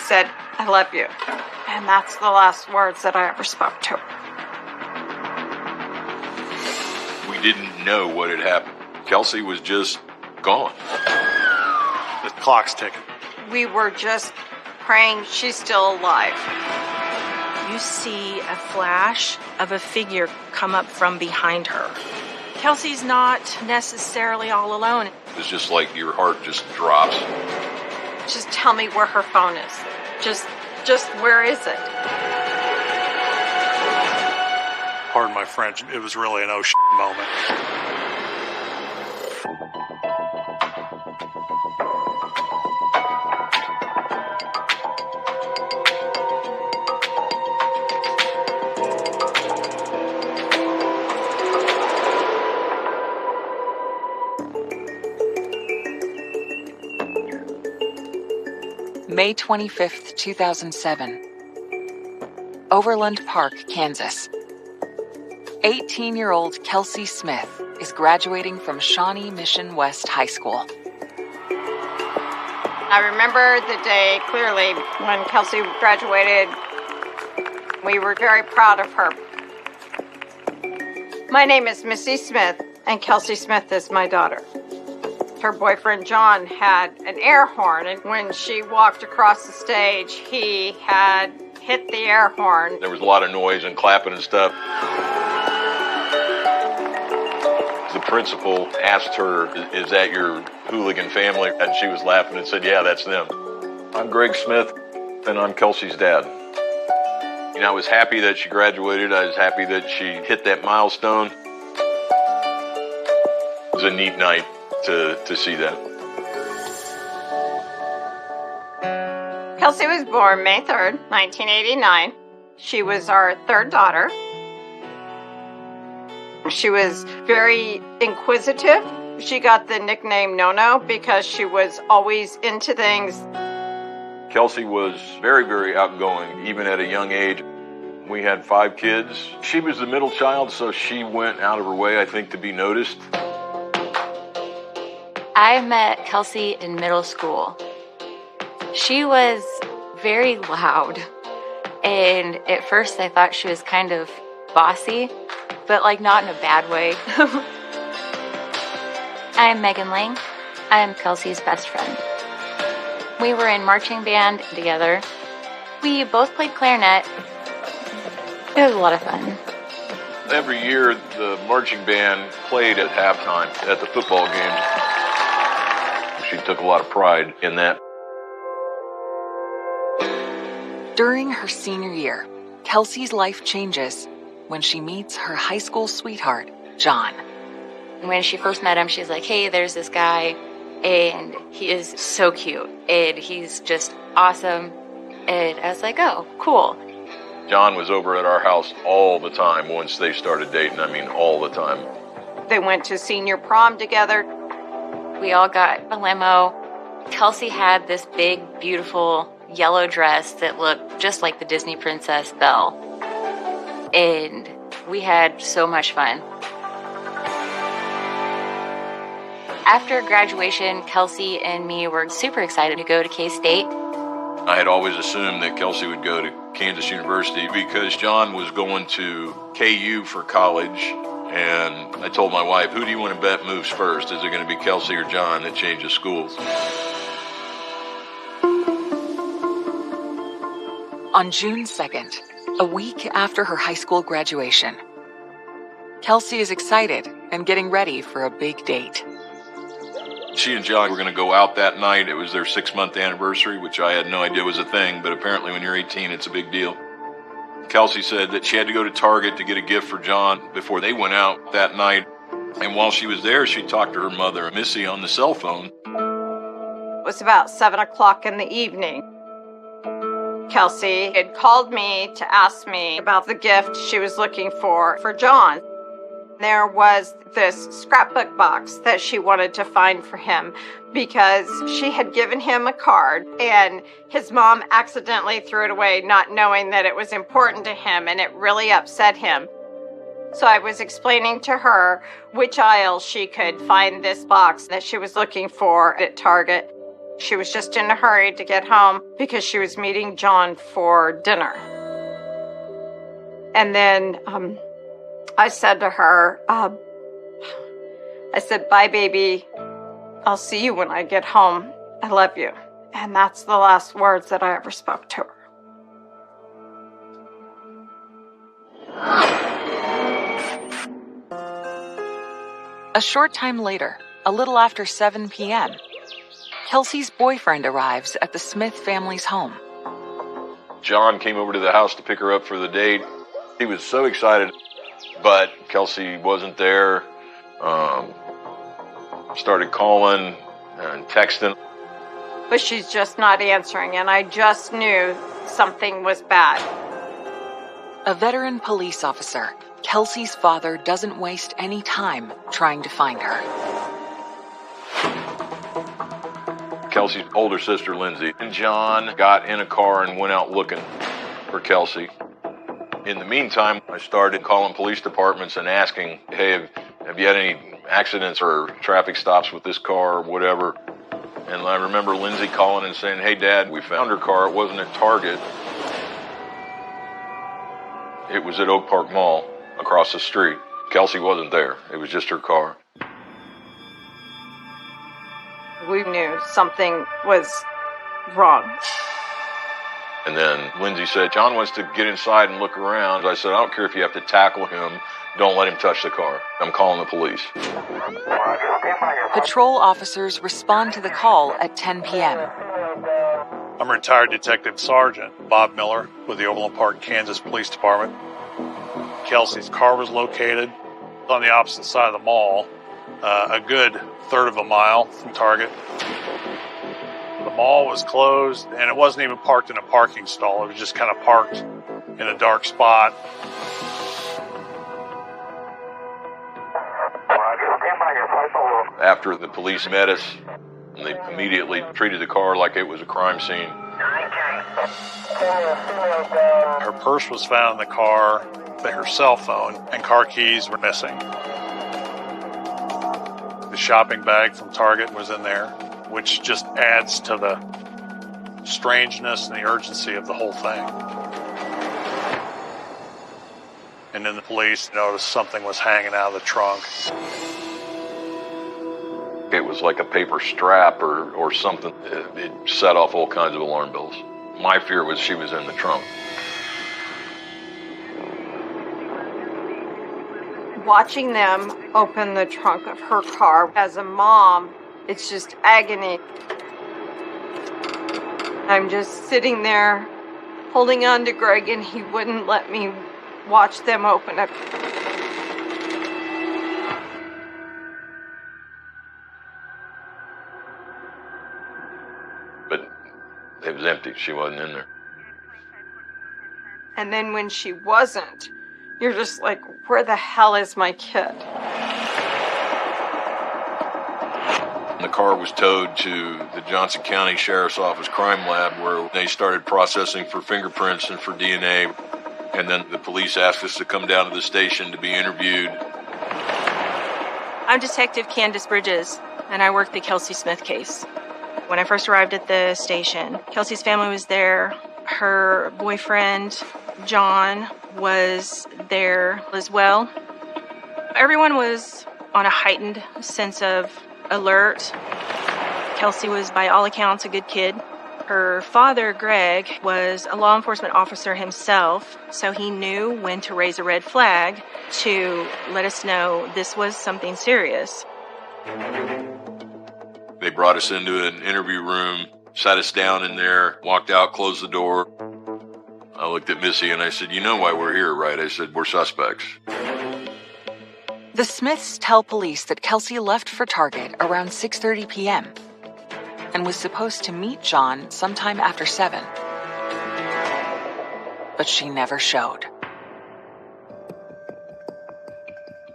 said, "I love you." And that's the last words that I ever spoke to her. We didn't know what had happened. Kelsey was just gone. The clock's ticking. We were just praying she's still alive. You see a flash of a figure come up from behind her. Kelsey's not necessarily all alone. It's just like your heart just drops. Just tell me where her phone is. Just where is it? Pardon my French, it was really an oh shit moment. May 25th, 2007. Overland Park, Kansas. 18-year-old Kelsey Smith is graduating from Shawnee Mission West High School. I remember the day clearly when Kelsey graduated. We were very proud of her. My name is Missy Smith, and Kelsey Smith is my daughter. Her boyfriend, John, had an air horn, and when she walked across the stage, he had hit the air horn. There was a lot of noise and clapping and stuff. The principal asked her, "Is that your hooligan family?" And she was laughing and said, "Yeah, that's them." I'm Greg Smith, and I'm Kelsey's dad. You know, I was happy that she graduated. I was happy that she hit that milestone. It was a neat night to see that. Kelsey was born May 3rd, 1989. She was our third daughter. She was very inquisitive. She got the nickname No-No because she was always into things. Kelsey was very, very outgoing, even at a young age. We had 5 kids. She was the middle child, so she went out of her way, I think, to be noticed. I met Kelsey in middle school. She was very loud, and at first I thought she was kind of bossy, but like not in a bad way. I'm Megan Lang. I'm Kelsey's best friend. We were in marching band together. We both played clarinet. It was a lot of fun. Every year, the marching band played at halftime at the football games. She took a lot of pride in that. During her senior year, Kelsey's life changes when she meets her high school sweetheart, John. When she first met him, she's like, "Hey, there's this guy, and he is so cute, and he's just awesome." And I was like, "Oh, cool." John was over at our house all the time once they started dating. I mean, all the time. They went to senior prom together. We all got a limo. Kelsey had this big, beautiful yellow dress that looked just like the Disney princess Belle. And we had so much fun. After graduation, Kelsey and me were super excited to go to K-State. I had always assumed that Kelsey would go to Kansas University because John was going to KU for college. And I told my wife, "Who do you want to bet moves first? Is it going to be Kelsey or John that changes schools?" On June 2nd, a week after her high school graduation, Kelsey is excited and getting ready for a big date. She and John were going to go out that night. It was their 6-month anniversary, which I had no idea was a thing, but apparently when you're 18, it's a big deal. Kelsey said that she had to go to Target to get a gift for John before they went out that night. And while she was there, she talked to her mother, Missy, on the cell phone. It was about 7 o'clock in the evening. Kelsey had called me to ask me about the gift she was looking for John. There was this scrapbook box that she wanted to find for him because she had given him a card and his mom accidentally threw it away, not knowing that it was important to him, and it really upset him. So I was explaining to her which aisle she could find this box that she was looking for at Target. She was just in a hurry to get home because she was meeting John for dinner. And then I said to her, I said, "Bye, baby. I'll see you when I get home. I love you." And that's the last words that I ever spoke to her. A short time later, a little after 7 p.m., Kelsey's boyfriend arrives at the Smith family's home. John came over to the house to pick her up for the date. He was so excited, but Kelsey wasn't there. Started calling and texting. But she's just not answering, and I just knew something was bad. A veteran police officer, Kelsey's father doesn't waste any time trying to find her. Kelsey's older sister, Lindsay, and John got in a car and went out looking for Kelsey. In the meantime, I started calling police departments and asking, "Hey, have you had any accidents or traffic stops with this car or whatever?" And I remember Lindsay calling and saying, "Hey, Dad, we found her car. It wasn't at Target. It was at Oak Park Mall across the street. Kelsey wasn't there. It was just her car." We knew something was wrong. And then Lindsay said, "John wants to get inside and look around." I said, "I don't care if you have to tackle him. Don't let him touch the car. I'm calling the police." Patrol officers respond to the call at 10 p.m. I'm retired Detective Sergeant Bob Miller with the Overland Park, Kansas Police Department. Kelsey's car was located on the opposite side of the mall, a good third of a mile from Target. The mall was closed, and it wasn't even parked in a parking stall. It was just kind of parked in a dark spot. After the police met us, they immediately treated the car like it was a crime scene. Her purse was found in the car, but her cell phone and car keys were missing. The shopping bag from Target was in there, which just adds to the strangeness and the urgency of the whole thing. And then the police noticed something was hanging out of the trunk. It was like a paper strap or something. It set off all kinds of alarm bells. My fear was she was in the trunk. Watching them open the trunk of her car, as a mom, it's just agony. I'm just sitting there holding on to Greg, and he wouldn't let me watch them open it. But it was empty. She wasn't in there. And then when she wasn't, you're just like, where the hell is my kid? The car was towed to the Johnson County Sheriff's Office Crime Lab, where they started processing for fingerprints and for DNA. And then the police asked us to come down to the station to be interviewed. I'm Detective Candace Bridges, and I work the Kelsey Smith case. When I first arrived at the station, Kelsey's family was there. Her boyfriend, John, was there as well. Everyone was on a heightened sense of alert. Kelsey was, by all accounts, a good kid. Her father, Greg, was a law enforcement officer himself, so he knew when to raise a red flag to let us know this was something serious. They brought us into an interview room, sat us down in there, walked out, closed the door. I looked at Missy and I said, "You know why we're here, right?" I said, "We're suspects." The Smiths tell police that Kelsey left for Target around 6:30 p.m. and was supposed to meet John sometime after 7. But she never showed.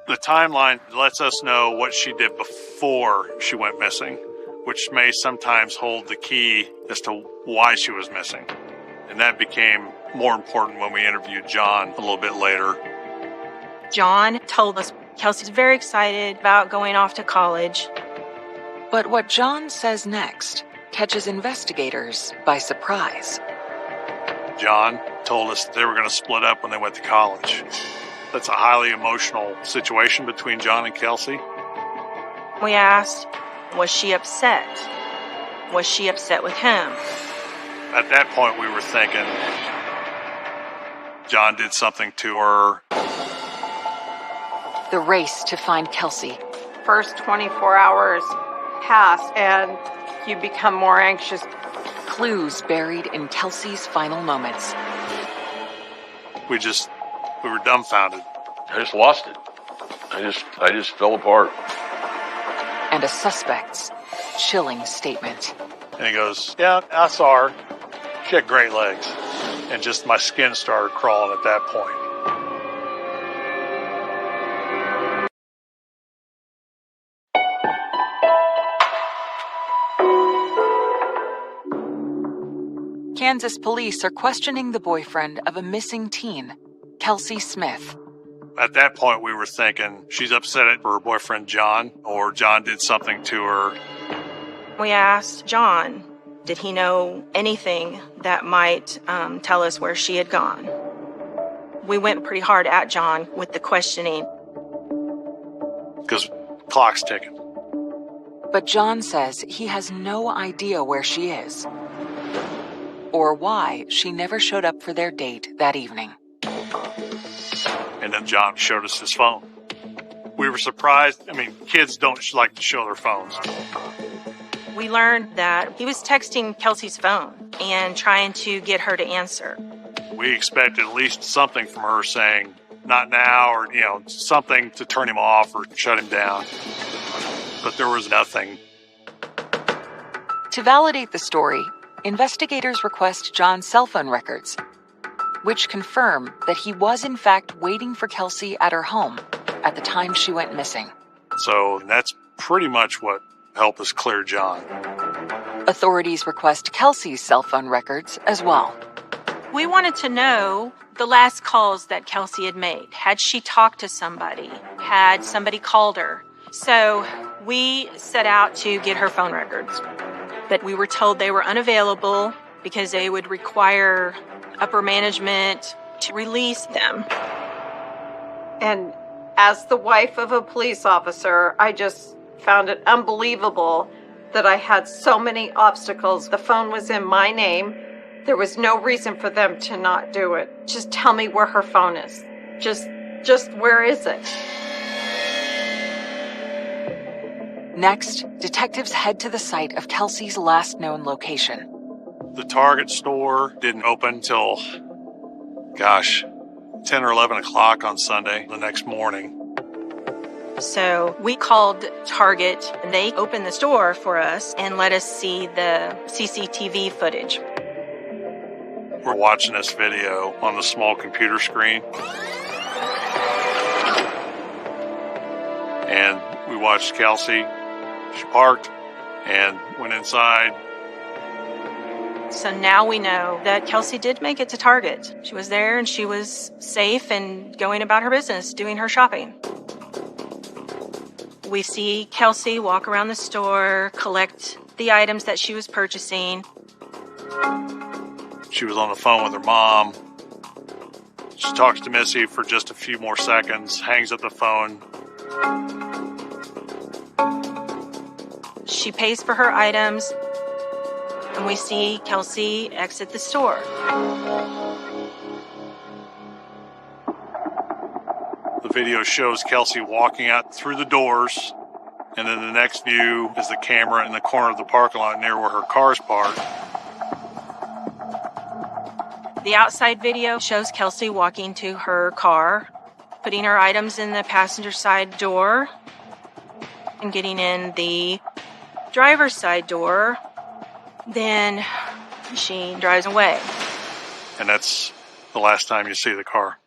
The timeline lets us know what she did before she went missing, which may sometimes hold the key as to why she was missing. And that became more important when we interviewed John a little bit later. John told us Kelsey's very excited about going off to college. But what John says next catches investigators by surprise. John told us they were going to split up when they went to college. That's a highly emotional situation between John and Kelsey. We asked, was she upset? Was she upset with him? At that point, we were thinking John did something to her. The race to find Kelsey. First 24 hours pass and you become more anxious. Clues buried in Kelsey's final moments. We were dumbfounded. I just lost it. I just fell apart. And a suspect's chilling statement. And he goes, yeah, I saw her. She had great legs. And just my skin started crawling at that point. Kansas police are questioning the boyfriend of a missing teen, Kelsey Smith. At that point, we were thinking she's upset at her boyfriend, John, or John did something to her. We asked John, did he know anything that might tell us where she had gone? We went pretty hard at John with the questioning. Because clock's ticking. But John says he has no idea where she is, or why she never showed up for their date that evening. And then John showed us his phone. We were surprised. I mean, kids don't like to show their phones. We learned that he was texting Kelsey's phone and trying to get her to answer. We expected at least something from her saying, not now, or, something to turn him off or shut him down. But there was nothing. To validate the story, investigators request John's cell phone records, which confirm that he was in fact waiting for Kelsey at her home at the time she went missing. So that's pretty much what helped us clear John. Authorities request Kelsey's cell phone records as well. We wanted to know the last calls that Kelsey had made. Had she talked to somebody? Had somebody called her? So we set out to get her phone records. But we were told they were unavailable because they would require upper management to release them. And as the wife of a police officer, I just found it unbelievable that I had so many obstacles. The phone was in my name. There was no reason for them to not do it. Just tell me where her phone is. Just where is it? Next, detectives head to the site of Kelsey's last known location. The Target store didn't open till, 10 or 11 o'clock on Sunday the next morning. So we called Target, and they opened the store for us and let us see the CCTV footage. We're watching this video on the small computer screen. And we watched Kelsey. She parked and went inside. So now we know that Kelsey did make it to Target. She was there and she was safe and going about her business, doing her shopping. We see Kelsey walk around the store, collect the items that she was purchasing. She was on the phone with her mom. She talks to Missy for just a few more seconds, hangs up the phone. She pays for her items, and we see Kelsey exit the store. The video shows Kelsey walking out through the doors, and then the next view is the camera in the corner of the parking lot near where her car's parked. The outside video shows Kelsey walking to her car, putting her items in the passenger side door, and getting in the driver's side door. Then she drives away. And that's the last time you see the car.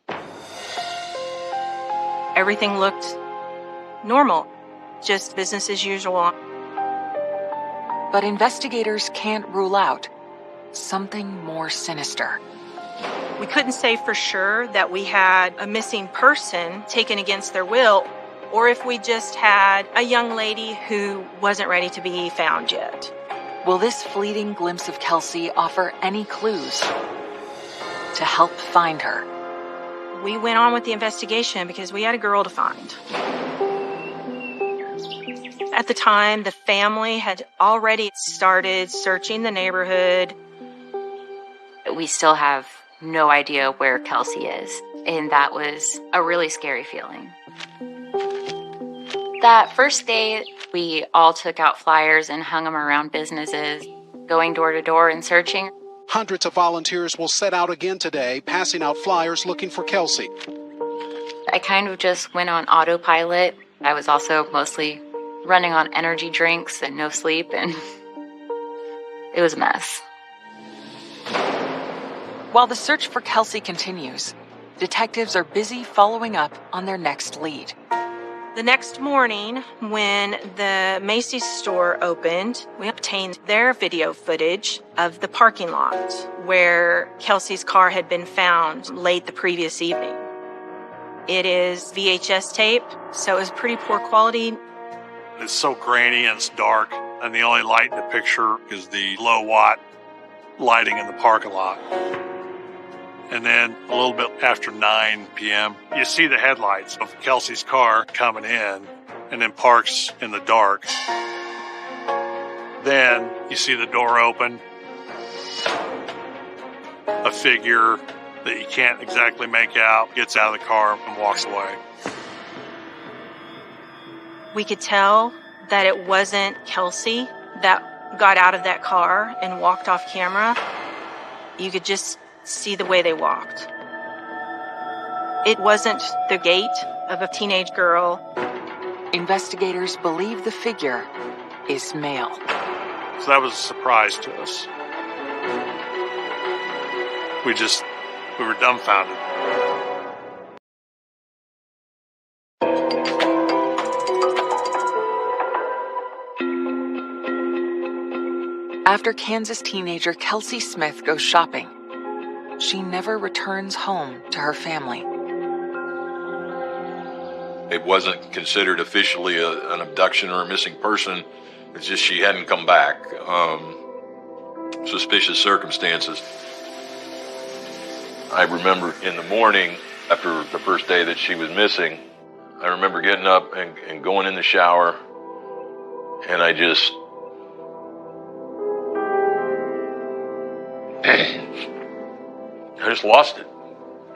Everything looked normal, just business as usual. But investigators can't rule out something more sinister. We couldn't say for sure that we had a missing person taken against their will, or if we just had a young lady who wasn't ready to be found yet. Will this fleeting glimpse of Kelsey offer any clues to help find her? We went on with the investigation because we had a girl to find. At the time, the family had already started searching the neighborhood. We still have no idea where Kelsey is, and that was a really scary feeling. That first day, we all took out flyers and hung them around businesses, going door to door and searching. Hundreds of volunteers will set out again today, passing out flyers looking for Kelsey. I kind of just went on autopilot. I was also mostly running on energy drinks and no sleep, and it was a mess. While the search for Kelsey continues, detectives are busy following up on their next lead. The next morning, when the Macy's store opened, we obtained their video footage of the parking lot where Kelsey's car had been found late the previous evening. It is VHS tape, so it was pretty poor quality. It's so grainy and it's dark, and the only light in the picture is the low watt lighting in the parking lot. And then a little bit after 9 p.m., you see the headlights of Kelsey's car coming in and then parks in the dark. Then you see the door open, a figure that you can't exactly make out gets out of the car and walks away. We could tell that it wasn't Kelsey that got out of that car and walked off camera. You could just see the way they walked. It wasn't the gait of a teenage girl. Investigators believe the figure is male. So that was a surprise to us. We were dumbfounded. After Kansas teenager Kelsey Smith goes shopping, she never returns home to her family. It wasn't considered officially an abduction or a missing person. It's just she hadn't come back. Suspicious circumstances. I remember in the morning, after the first day that she was missing, I remember getting up and going in the shower, and I just lost it.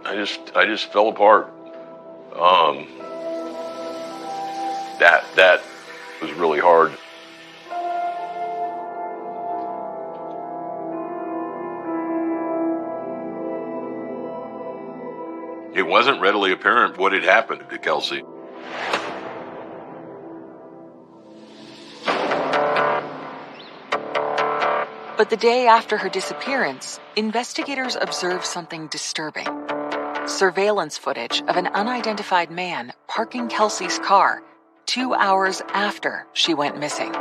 I just fell apart. That was really hard. It wasn't readily apparent what had happened to Kelsey. But the day after her disappearance, investigators observed something disturbing. Surveillance footage of an unidentified man parking Kelsey's car 2 hours after she went missing.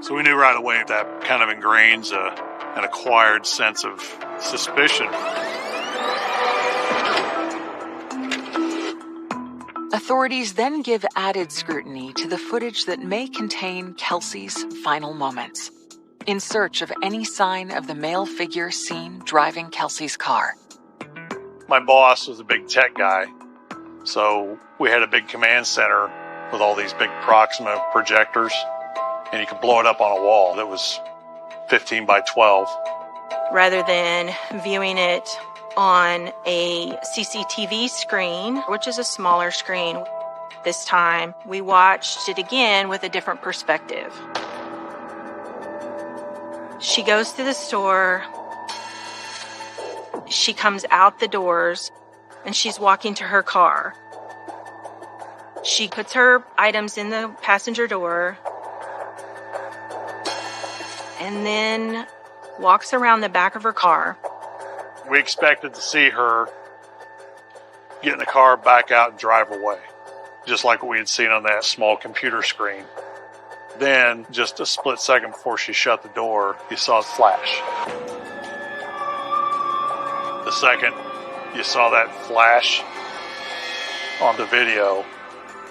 So we knew right away that kind of ingrains an acquired sense of suspicion. Authorities then give added scrutiny to the footage that may contain Kelsey's final moments, in search of any sign of the male figure seen driving Kelsey's car. My boss was a big tech guy, so we had a big command center with all these big Proxima projectors, and you could blow it up on a wall that was 15 by 12. Rather than viewing it on a CCTV screen, which is a smaller screen, this time we watched it again with a different perspective. She goes to the store, she comes out the doors, and she's walking to her car. She puts her items in the passenger door and then walks around the back of her car. We expected to see her get in the car, back out, and drive away, just like we had seen on that small computer screen. Then, just a split second before she shut the door, you saw a flash. The second you saw that flash on the video,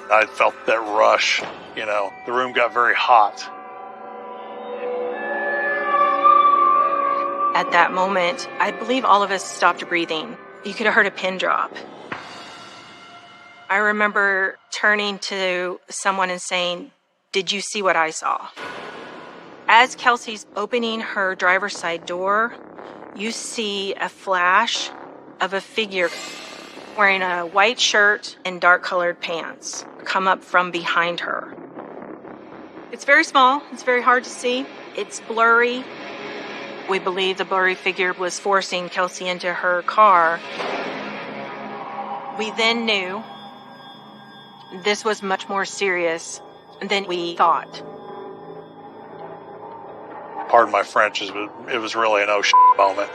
I felt that rush, the room got very hot. At that moment, I believe all of us stopped breathing. You could have heard a pin drop. I remember turning to someone and saying, "Did you see what I saw?" As Kelsey's opening her driver's side door, you see a flash of a figure wearing a white shirt and dark-colored pants come up from behind her. It's very small. It's very hard to see. It's blurry. We believe the blurry figure was forcing Kelsey into her car. We then knew this was much more serious than we thought. Pardon my French, it was really an oh shit moment.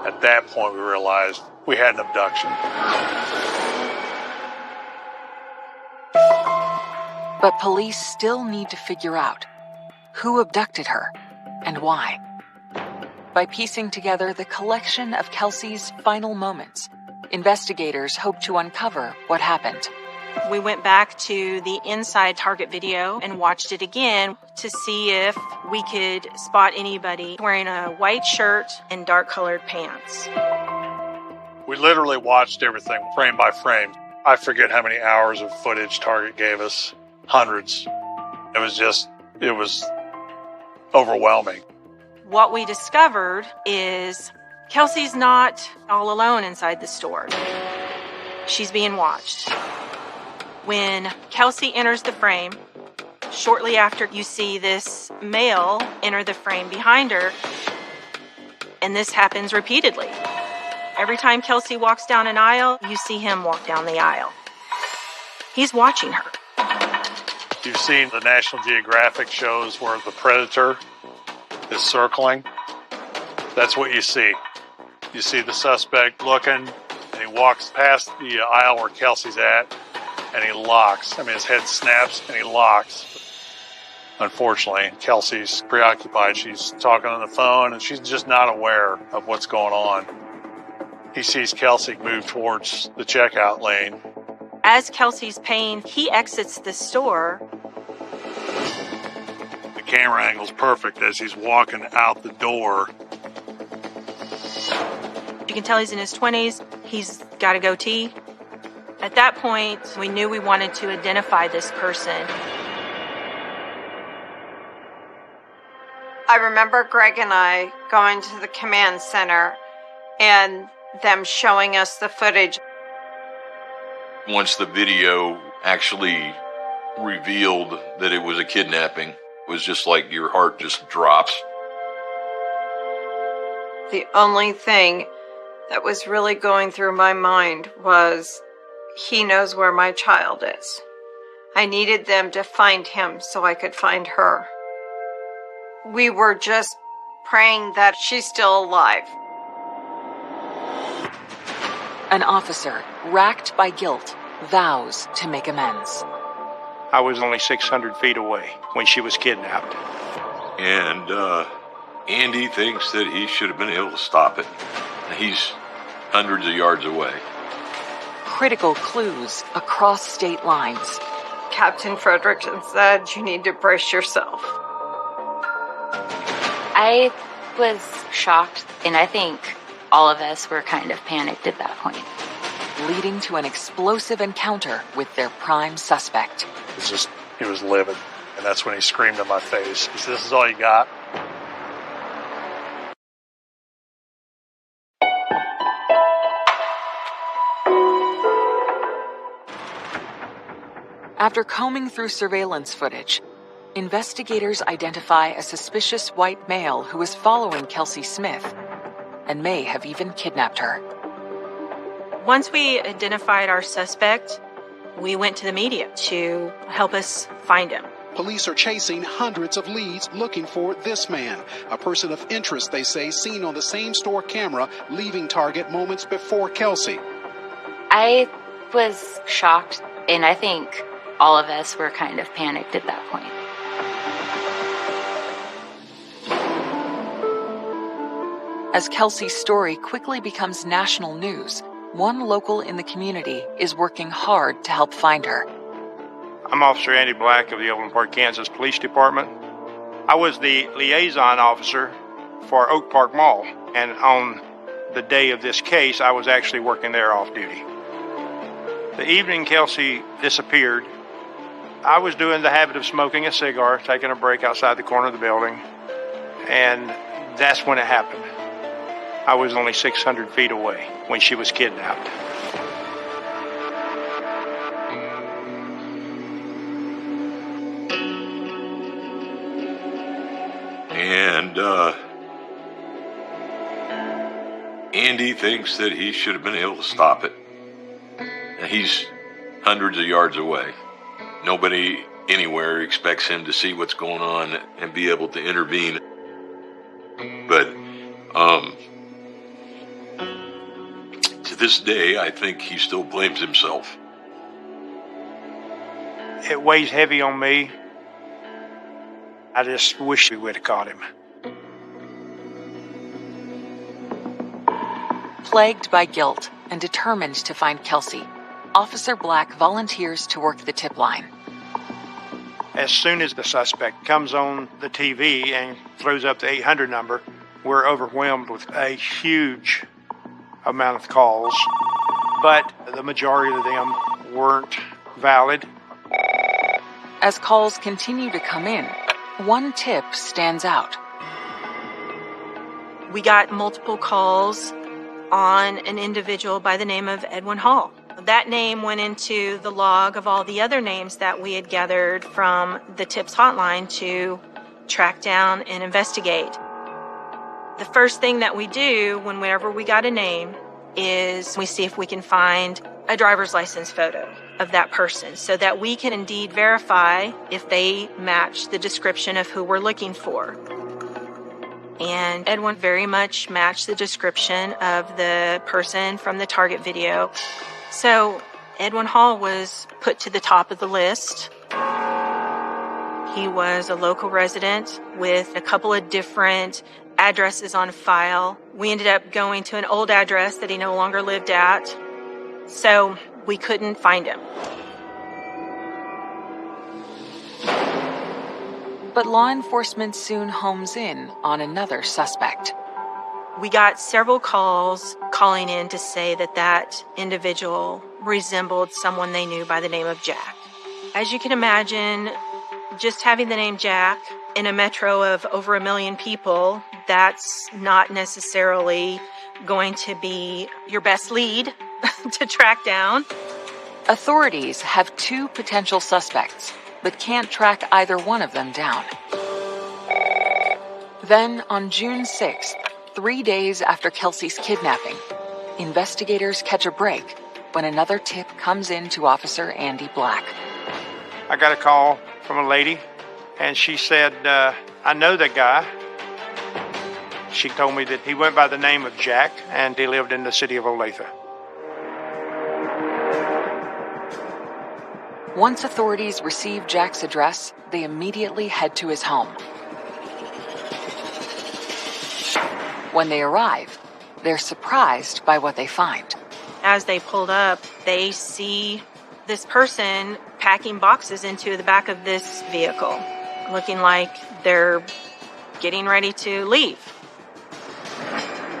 At that point, we realized we had an abduction. But police still need to figure out who abducted her and why. By piecing together the collection of Kelsey's final moments, investigators hope to uncover what happened. We went back to the inside Target video and watched it again to see if we could spot anybody wearing a white shirt and dark-colored pants. We literally watched everything frame by frame. I forget how many hours of footage Target gave us. Hundreds. It was overwhelming. What we discovered is Kelsey's not all alone inside the store. She's being watched. When Kelsey enters the frame, shortly after you see this male enter the frame behind her, and this happens repeatedly. Every time Kelsey walks down an aisle, you see him walk down the aisle. He's watching her. You've seen the National Geographic shows where the predator is circling. That's what you see. You see the suspect looking, and he walks past the aisle where Kelsey's at, and he locks. I mean, his head snaps, and he locks. Unfortunately, Kelsey's preoccupied. She's talking on the phone, and she's just not aware of what's going on. He sees Kelsey move towards the checkout lane. As Kelsey's paying, he exits the store. The camera angle's perfect as he's walking out the door. You can tell he's in his 20s. He's got a goatee. At that point, we knew we wanted to identify this person. I remember Greg and I going to the command center and them showing us the footage. Once the video actually revealed that it was a kidnapping, it was just like your heart just drops. The only thing that was really going through my mind was, he knows where my child is. I needed them to find him so I could find her. We were just praying that she's still alive. An officer, racked by guilt, vows to make amends. I was only 600 feet away when she was kidnapped. And Andy thinks that he should have been able to stop it. He's hundreds of yards away. Critical clues across state lines. Captain Fredrickson said, "You need to brace yourself." I was shocked, and I think all of us were kind of panicked at that point. Leading to an explosive encounter with their prime suspect. He was livid. And that's when he screamed in my face. He said, "This is all you got?" After combing through surveillance footage, investigators identify a suspicious white male who is following Kelsey Smith and may have even kidnapped her. Once we identified our suspect, we went to the media to help us find him. Police are chasing hundreds of leads looking for this man, a person of interest, they say, seen on the same store camera leaving Target moments before Kelsey. I was shocked, and I think all of us were kind of panicked at that point. As Kelsey's story quickly becomes national news, one local in the community is working hard to help find her. I'm Officer Andy Black of the Overland Park, Kansas Police Department. I was the liaison officer for Oak Park Mall, and on the day of this case, I was actually working there off duty. The evening Kelsey disappeared, I was doing the habit of smoking a cigar, taking a break outside the corner of the building, and that's when it happened. I was only 600 feet away when she was kidnapped. And, Andy thinks that he should have been able to stop it. He's hundreds of yards away. Nobody anywhere expects him to see what's going on and be able to intervene. But, to this day, I think he still blames himself. It weighs heavy on me. I just wish we would have caught him. Plagued by guilt and determined to find Kelsey, Officer Black volunteers to work the tip line. As soon as the suspect comes on the TV and throws up the 800 number, we're overwhelmed with a huge amount of calls, but the majority of them weren't valid. As calls continue to come in, one tip stands out. We got multiple calls on an individual by the name of Edwin Hall. That name went into the log of all the other names that we had gathered from the TIPS hotline to track down and investigate. The first thing that we do whenever we got a name is we see if we can find a driver's license photo of that person so that we can indeed verify if they match the description of who we're looking for. And Edwin very much matched the description of the person from the Target video. So Edwin Hall was put to the top of the list. He was a local resident with a couple of different addresses on file. We ended up going to an old address that he no longer lived at. So we couldn't find him. But law enforcement soon homes in on another suspect. We got several calls calling in to say that that individual resembled someone they knew by the name of Jack. As you can imagine, just having the name Jack in a metro of over 1 million people, that's not necessarily going to be your best lead to track down. Authorities have 2 potential suspects, but can't track either one of them down. Then, on June 6th, 3 days after Kelsey's kidnapping, investigators catch a break when another tip comes in to Officer Andy Black. I got a call from a lady, and she said, I know that guy. She told me that he went by the name of Jack, and he lived in the city of Olathe. Once authorities receive Jack's address, they immediately head to his home. When they arrive, they're surprised by what they find. As they pulled up, they see this person packing boxes into the back of this vehicle, looking like they're getting ready to leave.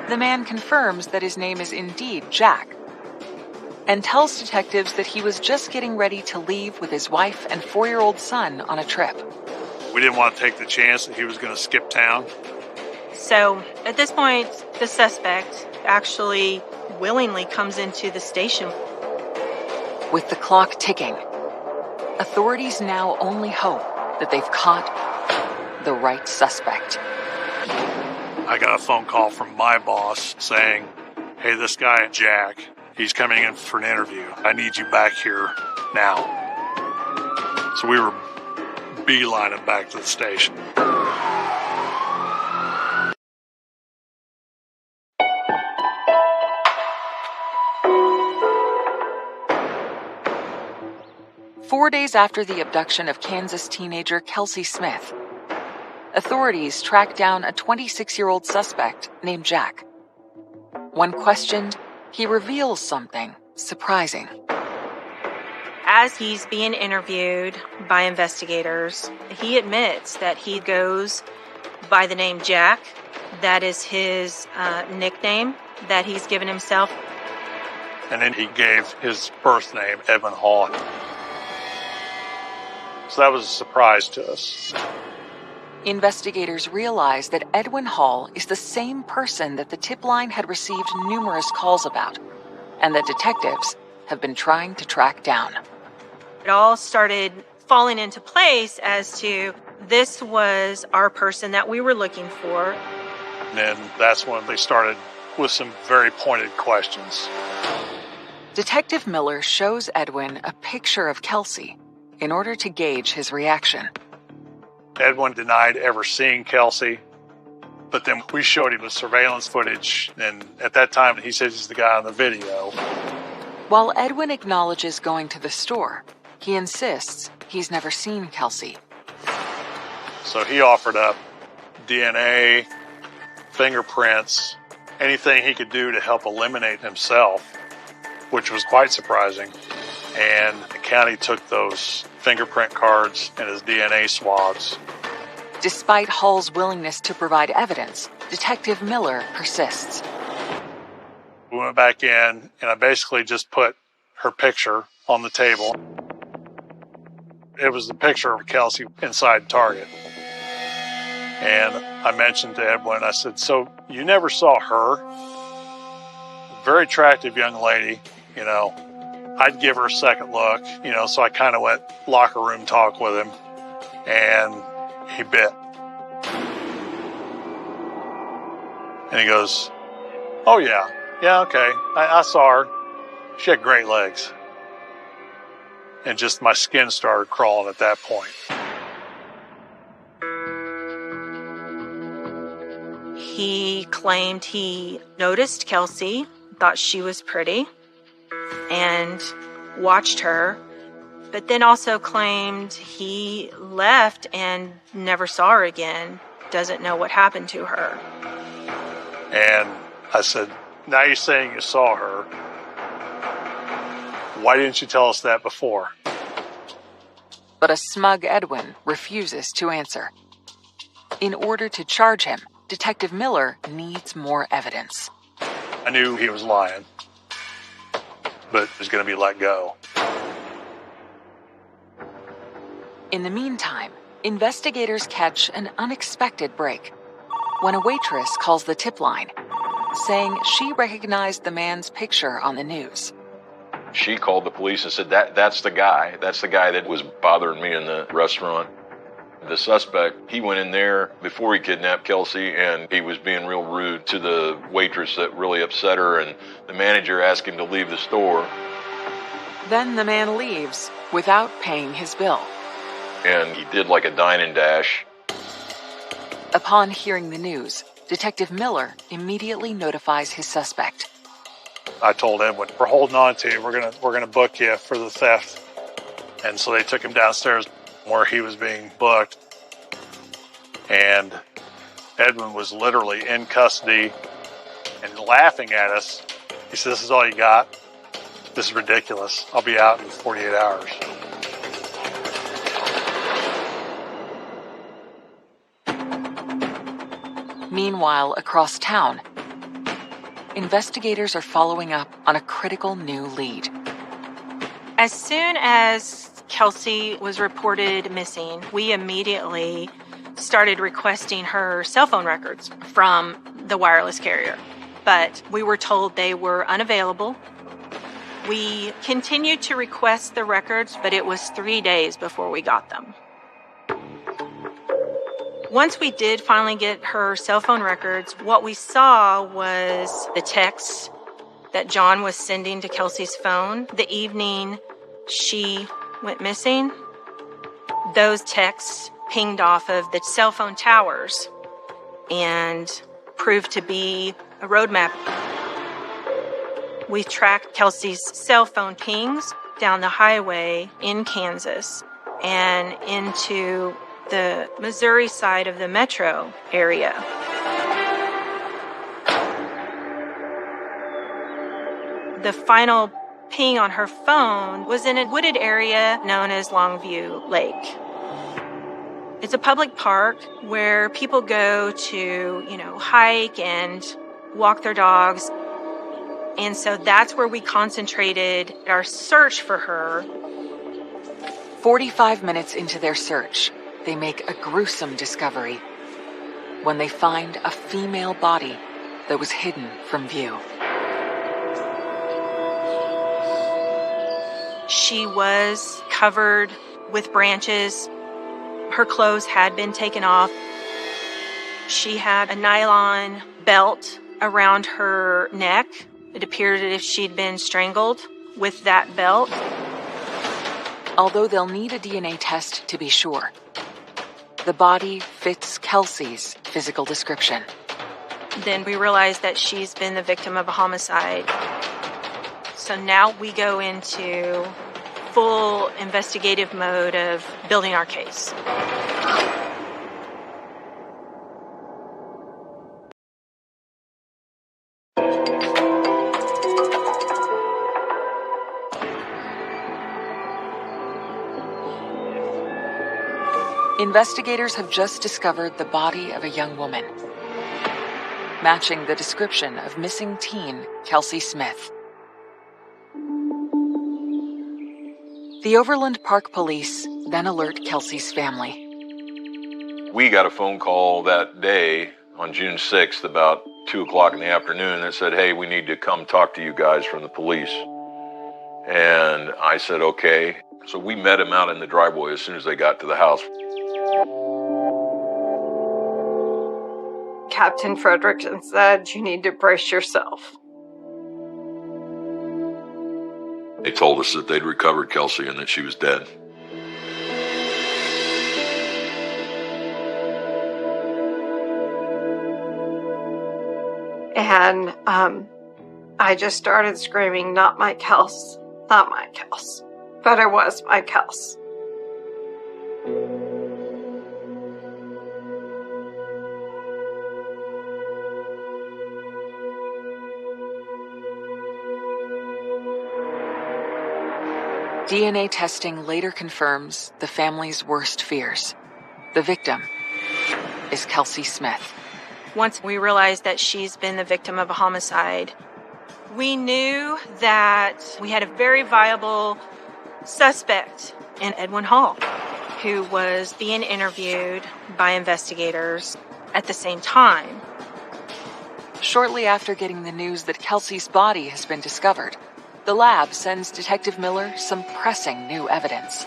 The man confirms that his name is indeed Jack, and tells detectives that he was just getting ready to leave with his wife and 4-year-old son on a trip. We didn't want to take the chance that he was going to skip town. So at this point, the suspect actually willingly comes into the station. With the clock ticking, authorities now only hope that they've caught the right suspect. I got a phone call from my boss saying, hey, this guy, Jack, he's coming in for an interview. I need you back here now. So we were beelining back to the station. Four days after the abduction of Kansas teenager Kelsey Smith, authorities track down a 26-year-old suspect named Jack. When questioned, he reveals something surprising. As he's being interviewed by investigators, he admits that he goes by the name Jack. That is his nickname that he's given himself. And then he gave his birth name, Edwin Hall. So that was a surprise to us. Investigators realized that Edwin Hall is the same person that the tip line had received numerous calls about, and that detectives have been trying to track down. It all started falling into place as to this was our person that we were looking for. And then that's when they started with some very pointed questions. Detective Miller shows Edwin a picture of Kelsey in order to gauge his reaction. Edwin denied ever seeing Kelsey, but then we showed him the surveillance footage, and at that time he says he's the guy on the video. While Edwin acknowledges going to the store, he insists he's never seen Kelsey. So he offered up DNA, fingerprints, anything he could do to help eliminate himself, which was quite surprising. And the county took those fingerprint cards and his DNA swabs. Despite Hall's willingness to provide evidence, Detective Miller persists. We went back in, and I basically just put her picture on the table. It was the picture of Kelsey inside Target. And I mentioned to Edwin, I said, so you never saw her? Very attractive young lady, you know. I'd give her a second look, you know, so I kind of went locker room talk with him, and he bit. And he goes, oh yeah, okay, I saw her. She had great legs. And just my skin started crawling at that point. He claimed he noticed Kelsey, thought she was pretty, and watched her, but then also claimed he left and never saw her again, doesn't know what happened to her. And I said, now you're saying you saw her. Why didn't you tell us that before? But a smug Edwin refuses to answer. In order to charge him, Detective Miller needs more evidence. I knew he was lying, but he was going to be let go. In the meantime, investigators catch an unexpected break when a waitress calls the tip line, saying she recognized the man's picture on the news. She called the police and said, that's the guy. That's the guy that was bothering me in the restaurant. The suspect, he went in there before he kidnapped Kelsey, and he was being real rude to the waitress that really upset her, and the manager asked him to leave the store. Then the man leaves without paying his bill. And he did like a dine and dash. Upon hearing the news, Detective Miller immediately notifies his suspect. I told Edwin, we're holding on to you. We're gonna book you for the theft. And so they took him downstairs where he was being booked. And Edwin was literally in custody and laughing at us. He said, this is all you got? This is ridiculous. I'll be out in 48 hours. Meanwhile, across town, investigators are following up on a critical new lead. As soon as Kelsey was reported missing, we immediately started requesting her cell phone records from the wireless carrier, but we were told they were unavailable. We continued to request the records, but it was 3 days before we got them. Once we did finally get her cell phone records, what we saw was the texts that John was sending to Kelsey's phone the evening she went missing. Those texts pinged off of the cell phone towers and proved to be a road map. We tracked Kelsey's cell phone pings down the highway in Kansas and into the Missouri side of the metro area. The final peeing on her phone was in a wooded area known as Longview Lake. It's a public park where people go to, hike and walk their dogs. And so that's where we concentrated our search for her. 45 minutes into their search, they make a gruesome discovery when they find a female body that was hidden from view. She was covered with branches. Her clothes had been taken off. She had a nylon belt around her neck. It appeared as if she'd been strangled with that belt. Although they'll need a DNA test to be sure, the body fits Kelsey's physical description. Then we realized that she's been the victim of a homicide. So now we go into full investigative mode of building our case. Investigators have just discovered the body of a young woman, matching the description of missing teen Kelsey Smith. The Overland Park police then alert Kelsey's family. We got a phone call that day on June 6th about 2 o'clock in the afternoon that said, hey, we need to come talk to you guys from the police. And I said, okay. So we met him out in the driveway as soon as they got to the house. Captain Fredrickson said, you need to brace yourself. They told us that they'd recovered Kelsey and that she was dead. And I just started screaming, not my Kels, not my Kels. But it was my Kels. DNA testing later confirms the family's worst fears. The victim is Kelsey Smith. Once we realized that she's been the victim of a homicide, we knew that we had a very viable suspect in Edwin Hall, who was being interviewed by investigators at the same time. Shortly after getting the news that Kelsey's body has been discovered, the lab sends Detective Miller some pressing new evidence.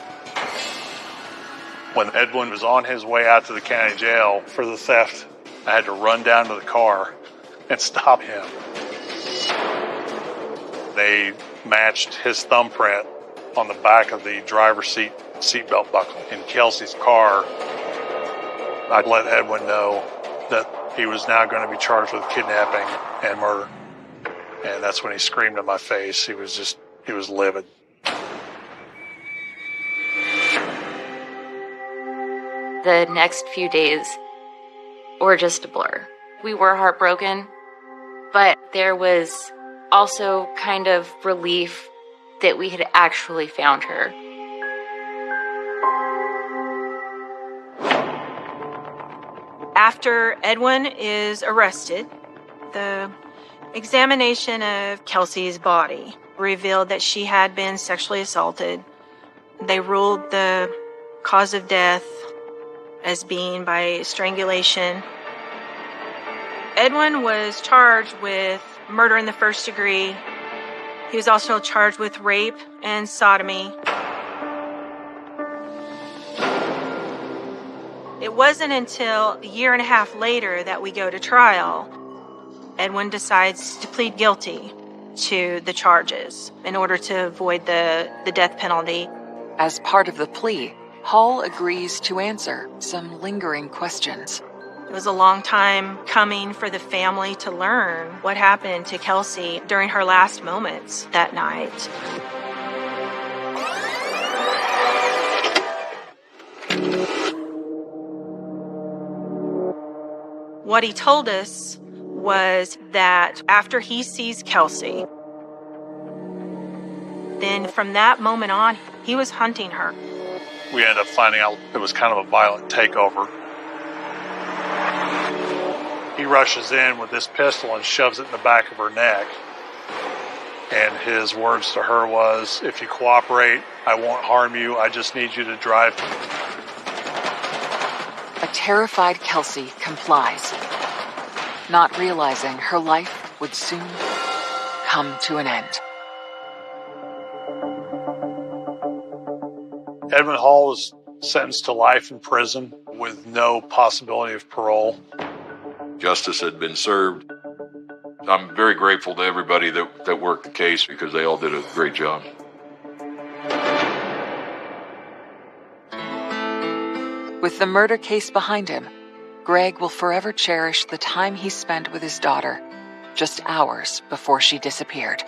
When Edwin was on his way out to the county jail for the theft, I had to run down to the car and stop him. They matched his thumbprint on the back of the driver's seatbelt buckle in Kelsey's car. I let Edwin know that he was now going to be charged with kidnapping and murder. And that's when he screamed in my face. He was livid. The next few days were just a blur. We were heartbroken, but there was also kind of relief that we had actually found her. After Edwin is arrested, the examination of Kelsey's body revealed that she had been sexually assaulted. They ruled the cause of death as being by strangulation. Edwin was charged with murder in the first degree. He was also charged with rape and sodomy. It wasn't until a year and a half later that we go to trial. Edwin decides to plead guilty to the charges in order to avoid the death penalty. As part of the plea, Hall agrees to answer some lingering questions. It was a long time coming for the family to learn what happened to Kelsey during her last moments that night. What he told us was that after he sees Kelsey, then from that moment on, he was hunting her. We ended up finding out it was kind of a violent takeover. He rushes in with this pistol and shoves it in the back of her neck. And his words to her was, "If you cooperate, I won't harm you. I just need you to drive." A terrified Kelsey complies, not realizing her life would soon come to an end. Edmund Hall was sentenced to life in prison with no possibility of parole. Justice had been served. I'm very grateful to everybody that worked the case because they all did a great job. With the murder case behind him, Greg will forever cherish the time he spent with his daughter just hours before she disappeared.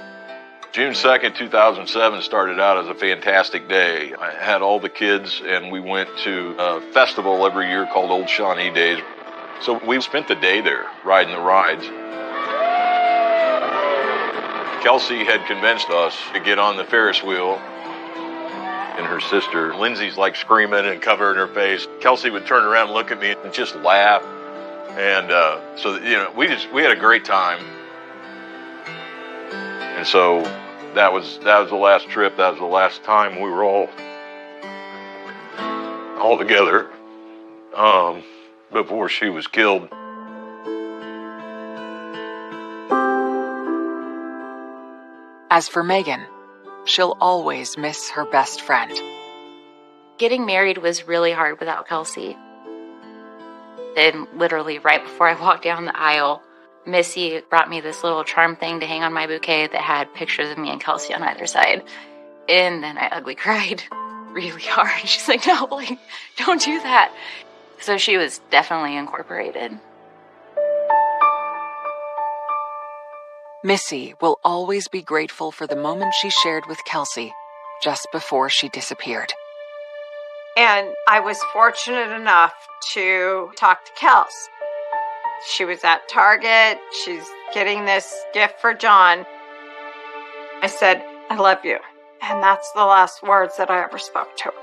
June 2nd, 2007 started out as a fantastic day. I had all the kids and we went to a festival every year called Old Shawnee Days. So we spent the day there riding the rides. Kelsey had convinced us to get on the Ferris wheel, and her sister Lindsay's like screaming and covering her face. Kelsey would turn around and look at me and just laugh. And so we had a great time. And so that was the last trip. That was the last time we were all together before she was killed. As for Megan, she'll always miss her best friend. Getting married was really hard without Kelsey. And literally right before I walked down the aisle, Missy brought me this little charm thing to hang on my bouquet that had pictures of me and Kelsey on either side. And then I ugly cried really hard. She's like, "No, like, don't do that." So she was definitely incorporated. Missy will always be grateful for the moment she shared with Kelsey just before she disappeared. And I was fortunate enough to talk to Kels. She was at Target. She's getting this gift for John. I said, "I love you." And that's the last words that I ever spoke to her.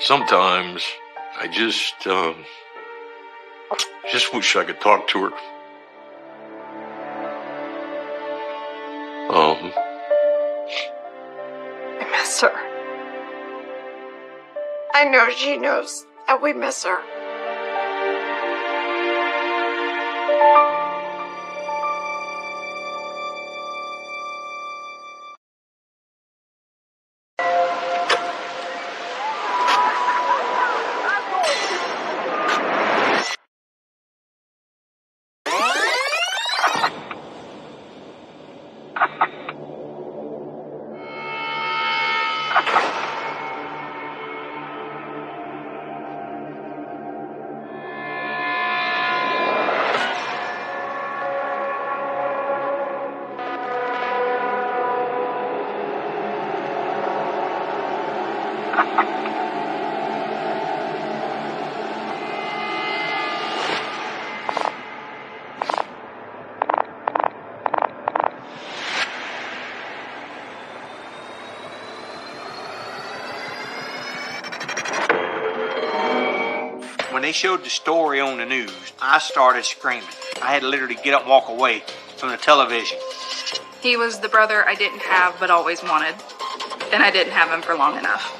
Sometimes I just wish I could talk to her. I miss her. I know she knows that we miss her. When they showed the story on the news, I started screaming. I had to literally get up and walk away from the television. He was the brother I didn't have but always wanted, and I didn't have him for long enough.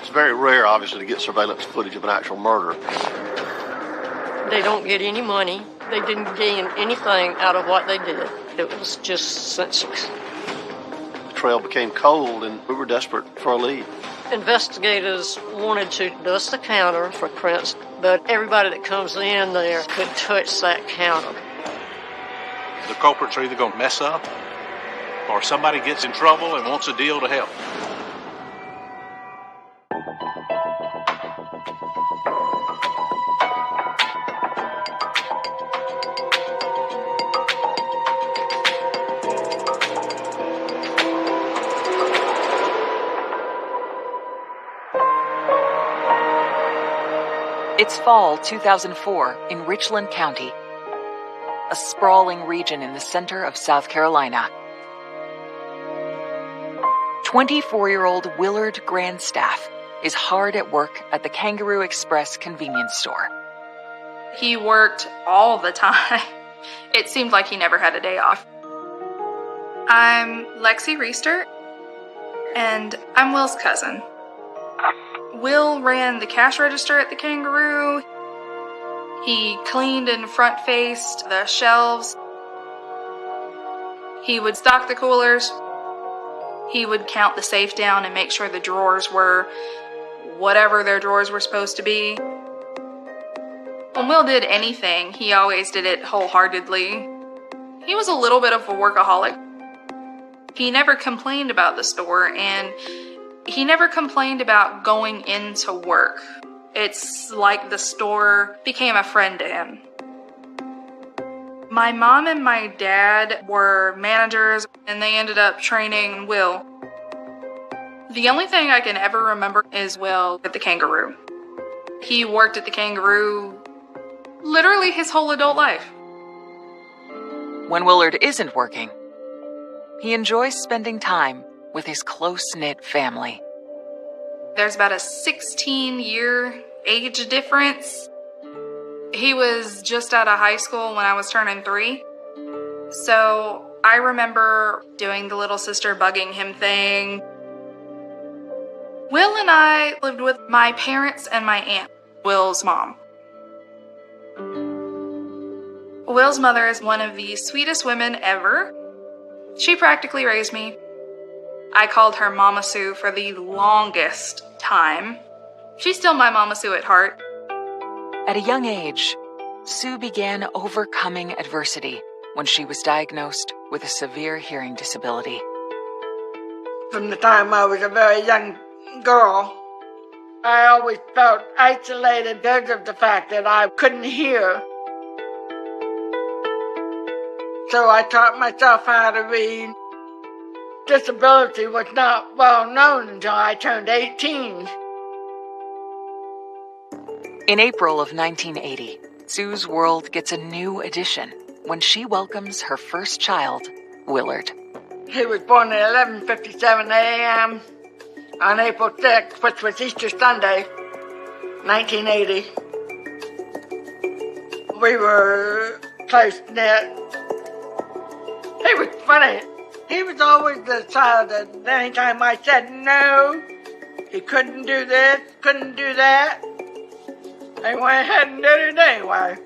It's very rare, obviously, to get surveillance footage of an actual murder. They don't get any money. They didn't gain anything out of what they did. It was just senseless. The trail became cold, and we were desperate for a lead. Investigators wanted to dust the counter for prints, but everybody that comes in there could touch that counter. The culprits are either going to mess up, or somebody gets in trouble and wants a deal to help. It's fall 2004 in Richland County, a sprawling region in the center of South Carolina. 24-year-old Willard Grandstaff is hard at work at the Kangaroo Express convenience store. He worked all the time. It seemed like he never had a day off. I'm Lexi Reister, and I'm Will's cousin. Will ran the cash register at the Kangaroo. He cleaned and front-faced the shelves. He would stock the coolers. He would count the safe down and make sure the drawers were whatever their drawers were supposed to be. When Will did anything, he always did it wholeheartedly. He was a little bit of a workaholic. He never complained about the store, and he never complained about going into work. It's like the store became a friend to him. My mom and my dad were managers, and they ended up training Will. The only thing I can ever remember is Will at the Kangaroo. He worked at the Kangaroo literally his whole adult life. When Willard isn't working, he enjoys spending time with his close-knit family. There's about a 16-year age difference. He was just out of high school when I was turning 3. So I remember doing the little sister bugging him thing. Will and I lived with my parents and my aunt, Will's mom. Will's mother is one of the sweetest women ever. She practically raised me. I called her Mama Sue for the longest time. She's still my Mama Sue at heart. At a young age, Sue began overcoming adversity when she was diagnosed with a severe hearing disability. From the time I was a very young girl, I always felt isolated because of the fact that I couldn't hear. So I taught myself how to read. Disability was not well known until I turned 18. In April of 1980, Sue's world gets a new addition when she welcomes her first child, Willard. He was born at 11:57 a.m. on April 6th, which was Easter Sunday, 1980. We were close-knit. He was funny. He was always the child that anytime I said no, he couldn't do this, couldn't do that, I went ahead and did it anyway.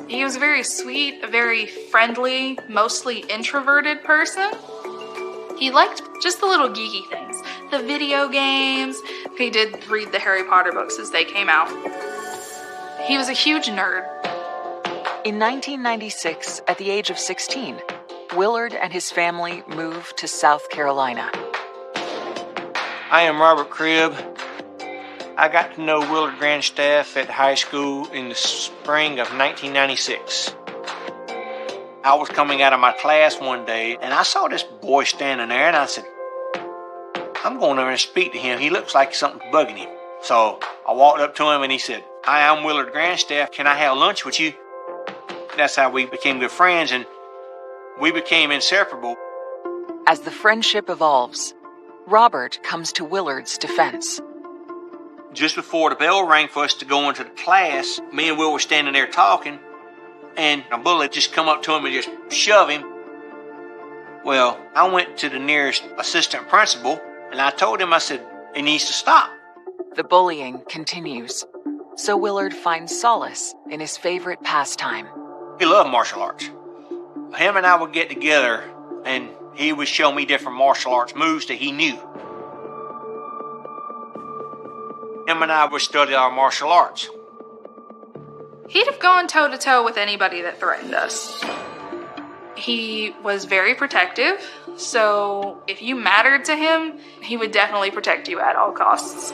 He was very sweet, a very friendly, mostly introverted person. He liked just the little geeky things. The video games. He did read the Harry Potter books as they came out. He was a huge nerd. In 1996, at the age of 16, Willard and his family moved to South Carolina. I am Robert Cribb. I got to know Willard Grandstaff at high school in the spring of 1996. I was coming out of my class one day, and I saw this boy standing there, and I said, I'm going over and speak to him. He looks like something's bugging him. So I walked up to him, and he said, Hi, I'm Willard Grandstaff. Can I have lunch with you? That's how we became good friends, and we became inseparable. As the friendship evolves, Robert comes to Willard's defense. Just before the bell rang for us to go into the class, me and Will were standing there talking, and a bully just come up to him and just shove him. Well, I went to the nearest assistant principal, and I told him, I said, he needs to stop. The bullying continues, so Willard finds solace in his favorite pastime. He loved martial arts. Him and I would get together, and he would show me different martial arts moves that he knew. Him and I would study our martial arts. He'd have gone toe-to-toe with anybody that threatened us. He was very protective, so if you mattered to him, he would definitely protect you at all costs.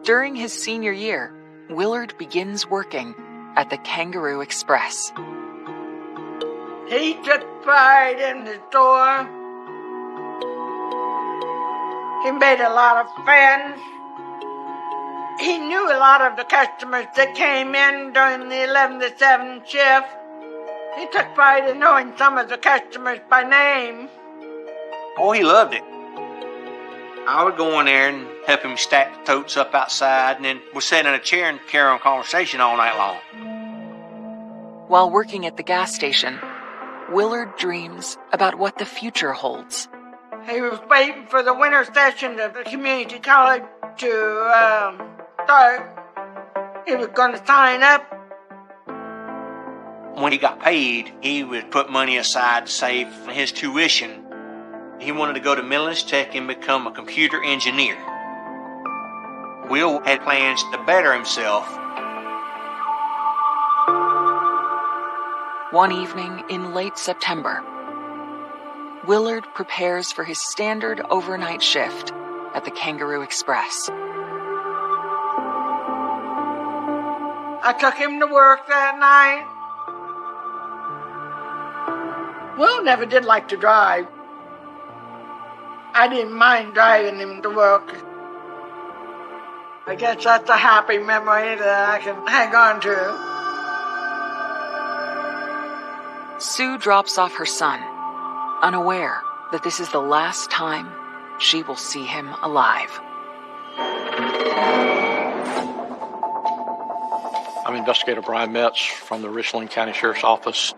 During his senior year, Willard begins working at the Kangaroo Express. He took pride in the store. He made a lot of friends. He knew a lot of the customers that came in during the 11 to 7 shift. He took pride in knowing some of the customers by name. Oh, he loved it. I would go in there and help him stack the totes up outside, and then we'd sit in a chair and carry on conversation all night long. While working at the gas station, Willard dreams about what the future holds. He was waiting for the winter session of the community college to start. He was going to sign up. When he got paid, he would put money aside to save for his tuition. He wanted to go to Midlands Tech and become a computer engineer. Will had plans to better himself. One evening in late September, Willard prepares for his standard overnight shift at the Kangaroo Express. I took him to work that night. Will never did like to drive. I didn't mind driving him to work. I guess that's a happy memory that I can hang on to. Sue drops off her son, unaware that this is the last time she will see him alive. I'm Investigator Brian Metz from the Richland County Sheriff's Office.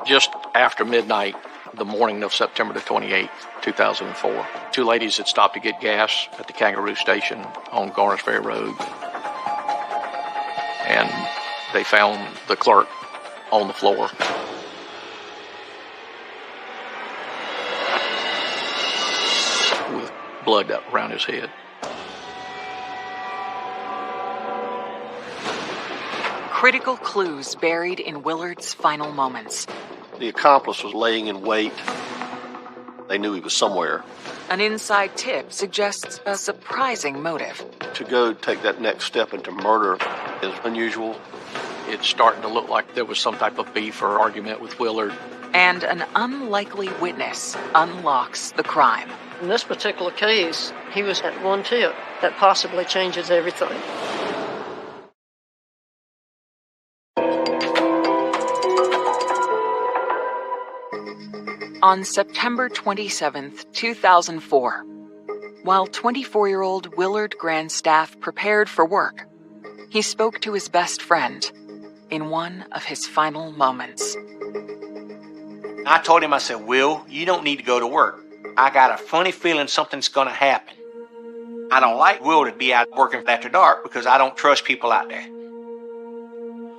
Just after midnight, the morning of September the 28th, 2004, two ladies had stopped to get gas at the Kangaroo Station on Garners Ferry Road. And they found the clerk on the floor. With blood around his head. Critical clues buried in Willard's final moments. The accomplice was laying in wait. They knew he was somewhere. An inside tip suggests a surprising motive. To go take that next step into murder is unusual. It's starting to look like there was some type of beef or argument with Willard. And an unlikely witness unlocks the crime. In this particular case, he was at one tip that possibly changes everything. On September 27th, 2004, while 24-year-old Willard Grandstaff prepared for work, he spoke to his best friend in one of his final moments. I told him, I said, Will, you don't need to go to work. I got a funny feeling something's going to happen. I don't like Will to be out working after dark because I don't trust people out there.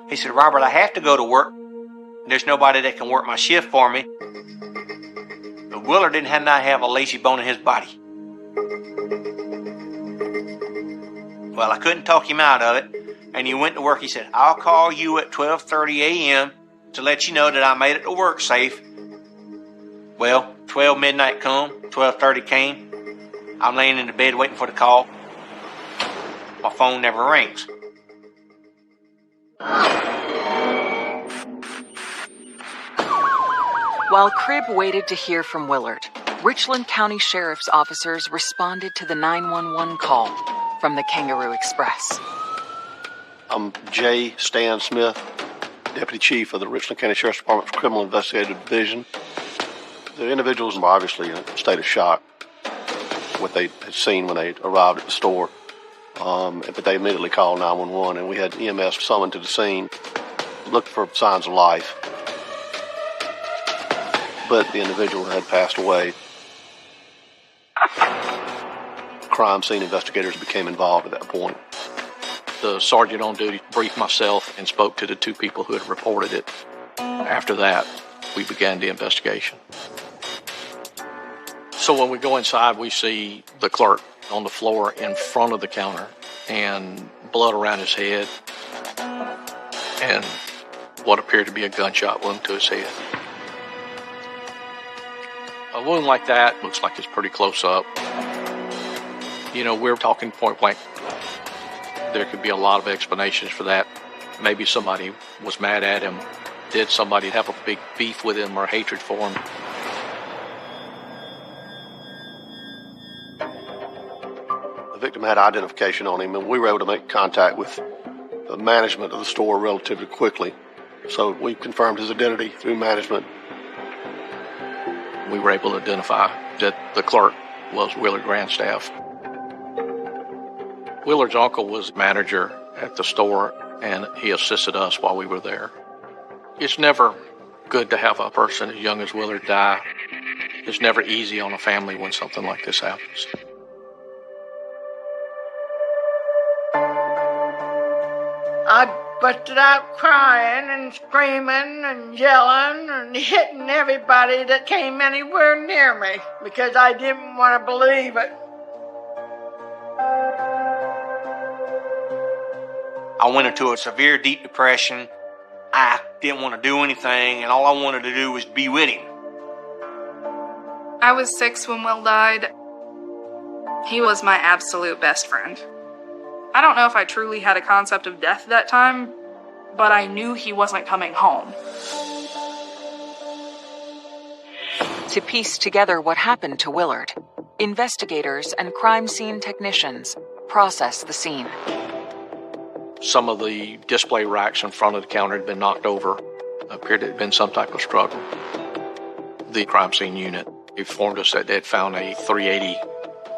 He said, Robert, I have to go to work. There's nobody that can work my shift for me. But Willard didn't have a lazy bone in his body. Well, I couldn't talk him out of it, and he went to work. He said, I'll call you at 12:30 a.m. to let you know that I made it to work safe. Well, 12 midnight come, 12:30 came. I'm laying in the bed waiting for the call. My phone never rings. While Cribb waited to hear from Willard, Richland County Sheriff's officers responded to the 911 call from the Kangaroo Express. I'm J. Stan Smith, Deputy Chief of the Richland County Sheriff's Department's Criminal Investigative Division. The individuals were obviously in a state of shock, what they had seen when they arrived at the store. But they immediately called 911, and we had EMS summoned to the scene, looked for signs of life. But the individual had passed away. Crime scene investigators became involved at that point. The sergeant on duty briefed myself and spoke to the two people who had reported it. After that, we began the investigation. So when we go inside, we see the clerk on the floor in front of the counter and blood around his head and what appeared to be a gunshot wound to his head. A wound like that looks like it's pretty close up. You know, we're talking point blank. There could be a lot of explanations for that. Maybe somebody was mad at him. Did somebody have a big beef with him or hatred for him? The had identification on him, and we were able to make contact with the management of the store relatively quickly. So we confirmed his identity through management. We were able to identify that the clerk was Willard Grandstaff. Willard's uncle was manager at the store, and he assisted us while we were there. It's never good to have a person as young as Willard die. It's never easy on a family when something like this happens. I busted out crying and screaming and yelling and hitting everybody that came anywhere near me because I didn't want to believe it. I went into a severe, deep depression. I didn't want to do anything, and all I wanted to do was be with him. I was 6 when Will died. He was my absolute best friend. I don't know if I truly had a concept of death that time, but I knew he wasn't coming home. To piece together what happened to Willard, investigators and crime scene technicians process the scene. Some of the display racks in front of the counter had been knocked over. Appeared to have been some type of struggle. The crime scene unit informed us that they had found a .380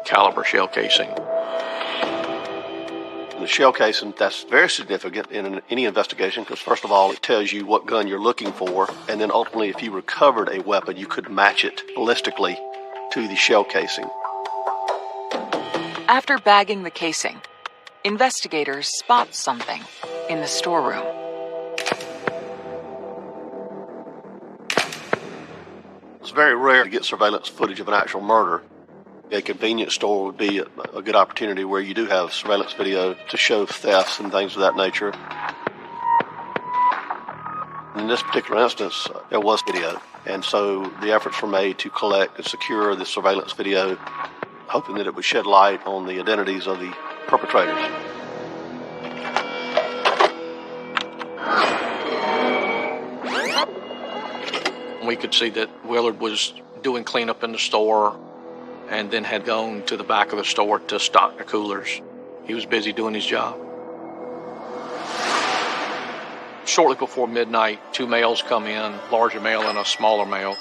caliber shell casing. The shell casing, that's very significant in any investigation because, first of all, it tells you what gun you're looking for, and then ultimately, if you recovered a weapon, you could match it ballistically to the shell casing. After bagging the casing, investigators spot something in the storeroom. It's very rare to get surveillance footage of an actual murder. A convenience store would be a good opportunity where you do have surveillance video to show thefts and things of that nature. In this particular instance, there was video, and so the efforts were made to collect and secure the surveillance video, hoping that it would shed light on the identities of the perpetrators. We could see that Willard was doing cleanup in the store and then had gone to the back of the store to stock the coolers. He was busy doing his job. Shortly before midnight, 2 males come in, larger male and a smaller male.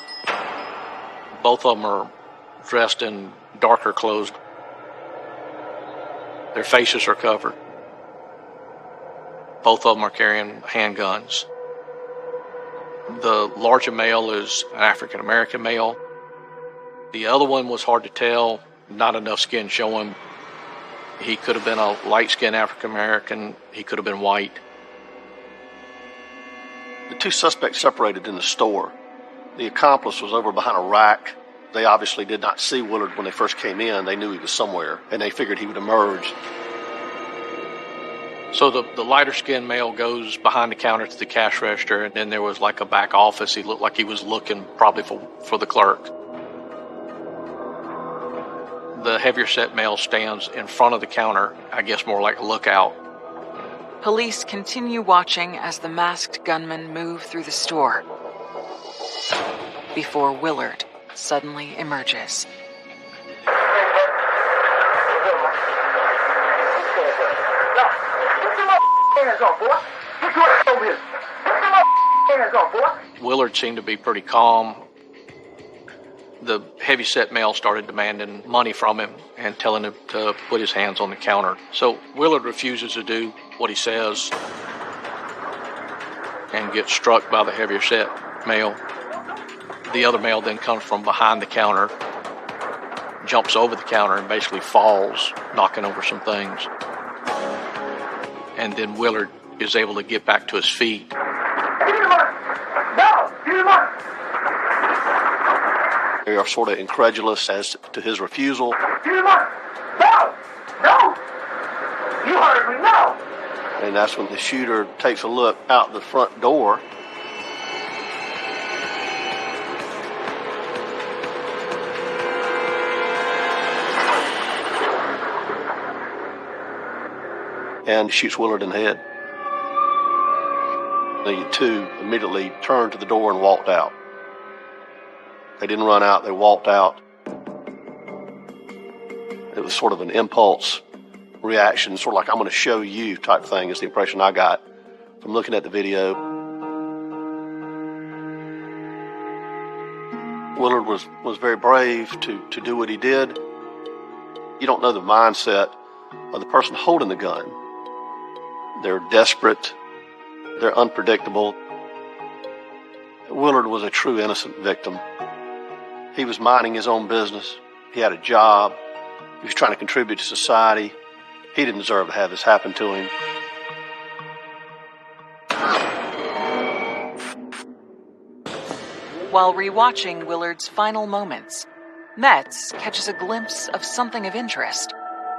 Both of them are dressed in darker clothes. Their faces are covered. Both of them are carrying handguns. The larger male is an African-American male. The other one was hard to tell, not enough skin showing. He could have been a light-skinned African-American. He could have been white. The 2 suspects separated in the store. The accomplice was over behind a rack. They obviously did not see Willard when they first came in. They knew he was somewhere, and they figured he would emerge. So the lighter-skinned male goes behind the counter to the cash register, and then there was like a back office. He looked like he was looking probably for the clerk. The heavier-set male stands in front of the counter, I guess more like a lookout. Police continue watching as the masked gunmen move through the store before Willard suddenly emerges. Willard seemed to be pretty calm. The heavy-set male started demanding money from him and telling him to put his hands on the counter. So Willard refuses to do what he says and gets struck by the heavier-set male. The other male then comes from behind the counter, jumps over the counter, and basically falls, knocking over some things. And then Willard is able to get back to his feet. They are sort of incredulous as to his refusal. No! You heard me, no! And that's when the shooter takes a look out the front door. And shoots Willard in the head. The 2 immediately turned to the door and walked out. They didn't run out, they walked out. It was sort of an impulse reaction, sort of like, I'm going to show you type thing is the impression I got from looking at the video. Willard was very brave to do what he did. You don't know the mindset of the person holding the gun. They're desperate. They're unpredictable. Willard was a true innocent victim. He was minding his own business. He had a job. He was trying to contribute to society. He didn't deserve to have this happen to him. While rewatching Willard's final moments, Metz catches a glimpse of something of interest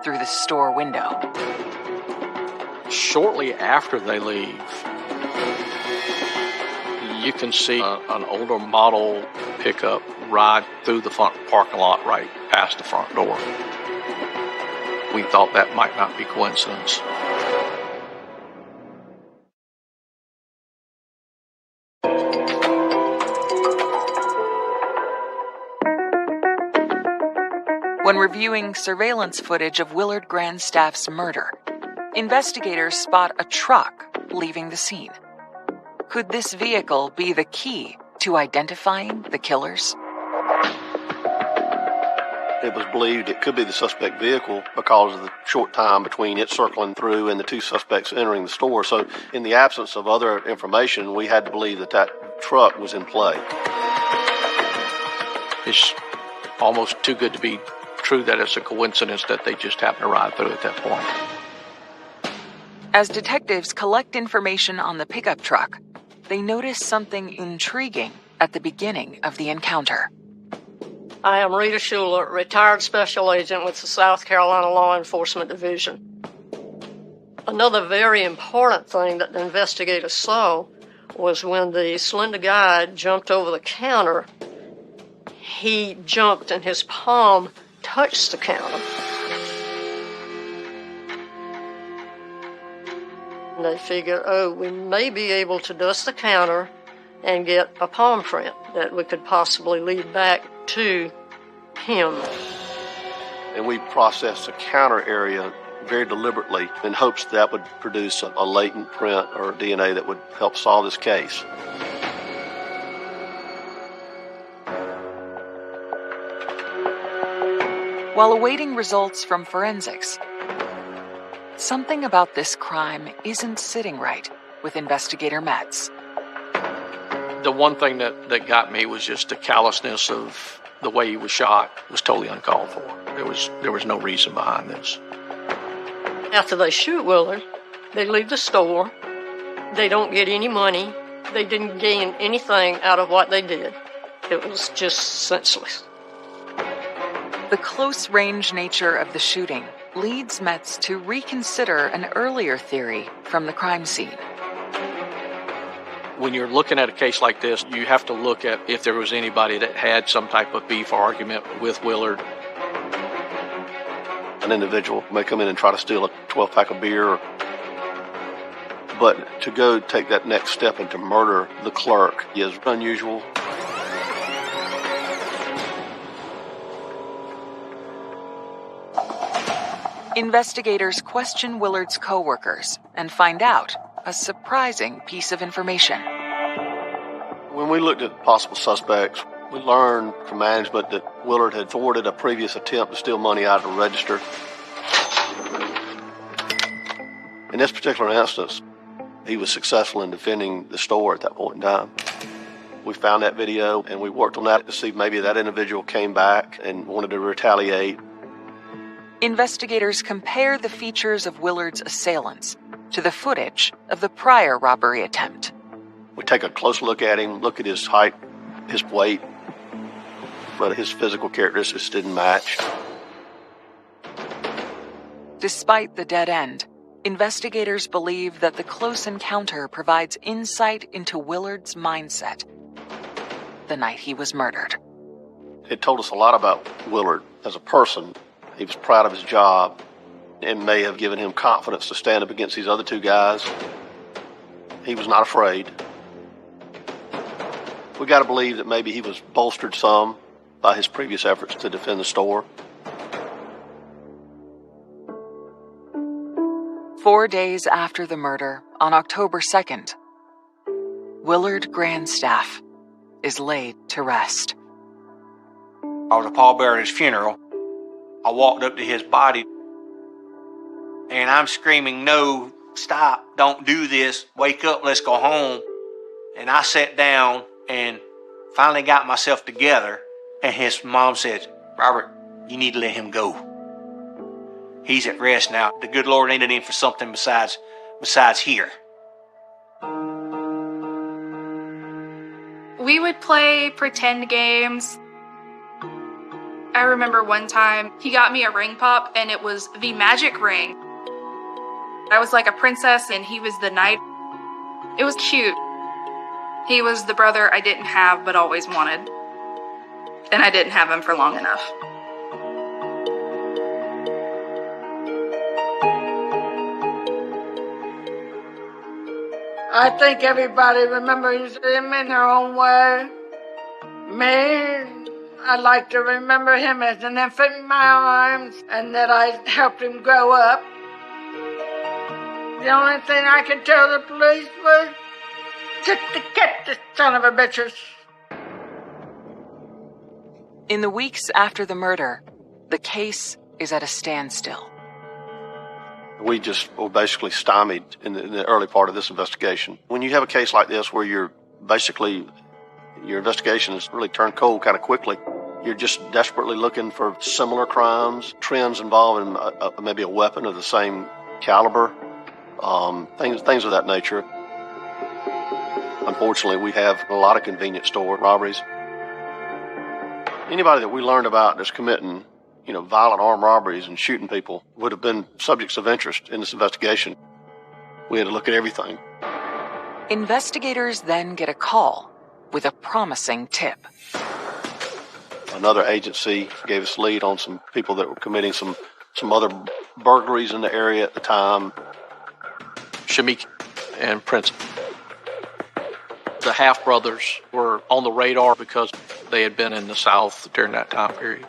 through the store window. Shortly after they leave, you can see an older model pickup ride through the front parking lot right past the front door. We thought that might not be coincidence. When reviewing surveillance footage of Willard Grandstaff's murder, investigators spot a truck leaving the scene. Could this vehicle be the key to identifying the killers? It was believed it could be the suspect vehicle because of the short time between it circling through and the two suspects entering the store. So in the absence of other information, we had to believe that truck was in play. It's almost too good to be true that it's a coincidence that they just happened to ride through at that point. As detectives collect information on the pickup truck, they notice something intriguing at the beginning of the encounter. I am Rita Schuler, retired special agent with the South Carolina Law Enforcement Division. Another very important thing that the investigators saw was when the slender guy jumped over the counter, he jumped and his palm touched the counter. And they figured, we may be able to dust the counter and get a palm print that we could possibly lead back to him. And we processed the counter area very deliberately in hopes that would produce a latent print or DNA that would help solve this case. While awaiting results from forensics, something about this crime isn't sitting right with investigator Metz. The one thing that got me was just the callousness of the way he was shot. It was totally uncalled for. There was no reason behind this. After they shoot Willard, they leave the store. They don't get any money. They didn't gain anything out of what they did. It was just senseless. The close-range nature of the shooting leads Metz to reconsider an earlier theory from the crime scene. When you're looking at a case like this, you have to look at if there was anybody that had some type of beef or argument with Willard. An individual may come in and try to steal a 12-pack of beer, but to go take that next step and to murder the clerk is unusual. Investigators question Willard's co-workers and find out a surprising piece of information. When we looked at possible suspects, we learned from management that Willard had thwarted a previous attempt to steal money out of the register. In this particular instance, he was successful in defending the store at that point in time. We found that video and we worked on that to see if maybe that individual came back and wanted to retaliate. Investigators compare the features of Willard's assailants to the footage of the prior robbery attempt. We take a close look at him, look at his height, his weight, but his physical characteristics didn't match. Despite the dead end, investigators believe that the close encounter provides insight into Willard's mindset the night he was murdered. It told us a lot about Willard as a person. He was proud of his job and may have given him confidence to stand up against these other two guys. He was not afraid. We got to believe that maybe he was bolstered some by his previous efforts to defend the store. 4 days after the murder, on October 2nd, Willard Grandstaff is laid to rest. I was a pallbearer at his funeral. I walked up to his body, and I'm screaming, "No, stop, don't do this, wake up, let's go home." And I sat down and finally got myself together, and his mom said, "Robert, you need to let him go. He's at rest now. The good Lord needed him for something besides here." We would play pretend games. I remember one time he got me a ring pop, and it was the magic ring. I was like a princess and he was the knight. It was cute. He was the brother I didn't have but always wanted. And I didn't have him for long enough. I think everybody remembers him in their own way. Me, I like to remember him as an infant in my arms and that I helped him grow up. The only thing I could tell the police was to get this son of a bitches. In the weeks after the murder, the case is at a standstill. We just were basically stymied in the early part of this investigation. When you have a case like this where your investigation has really turned cold kind of quickly, you're just desperately looking for similar crimes, trends involving maybe a weapon of the same caliber, things of that nature. Unfortunately, we have a lot of convenience store robberies. Anybody that we learned about that's committing violent armed robberies and shooting people would have been subjects of interest in this investigation. We had to look at everything. Investigators then get a call with a promising tip. Another agency gave us a lead on some people that were committing some other burglaries in the area at the time. Shamik and Prince. The Half brothers were on the radar because they had been in the South during that time period.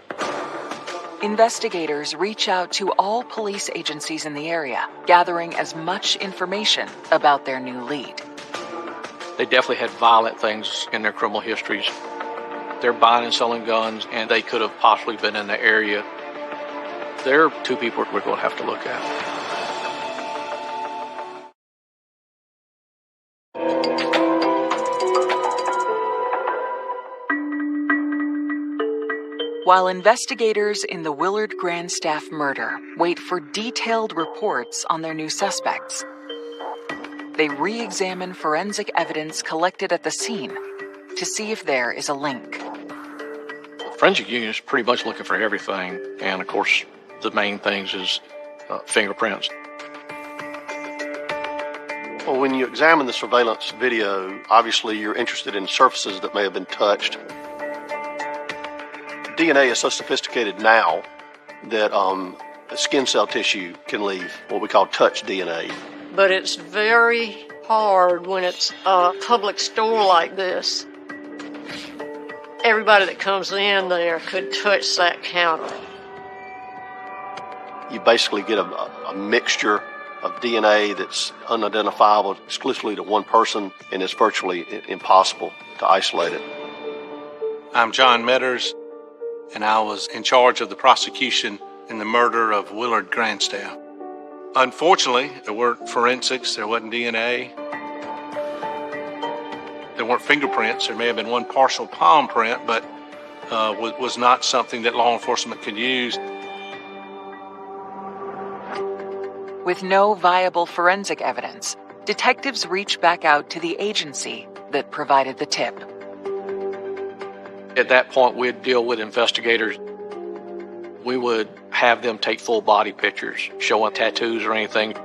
Investigators reach out to all police agencies in the area, gathering as much information about their new lead. They definitely had violent things in their criminal histories. They're buying and selling guns, and they could have possibly been in the area. There are two people we're going to have to look at. While investigators in the Willard Grandstaff murder wait for detailed reports on their new suspects, they re-examine forensic evidence collected at the scene to see if there is a link. The forensic unit is pretty much looking for everything, and of course, the main things is fingerprints. Well, when you examine the surveillance video, obviously you're interested in surfaces that may have been touched. DNA is so sophisticated now that skin cell tissue can leave what we call touch DNA. But it's very hard when it's a public store like this. Everybody that comes in there could touch that counter. You basically get a mixture of DNA that's unidentifiable exclusively to one person, and it's virtually impossible to isolate it. I'm John Metters, and I was in charge of the prosecution in the murder of Willard Grandstaff. Unfortunately, there weren't forensics, there wasn't DNA, there weren't fingerprints. There may have been one partial palm print, but was not something that law enforcement could use. With no viable forensic evidence, detectives reach back out to the agency that provided the tip. At that point, we'd deal with investigators. We would have them take full body pictures, showing tattoos or anything,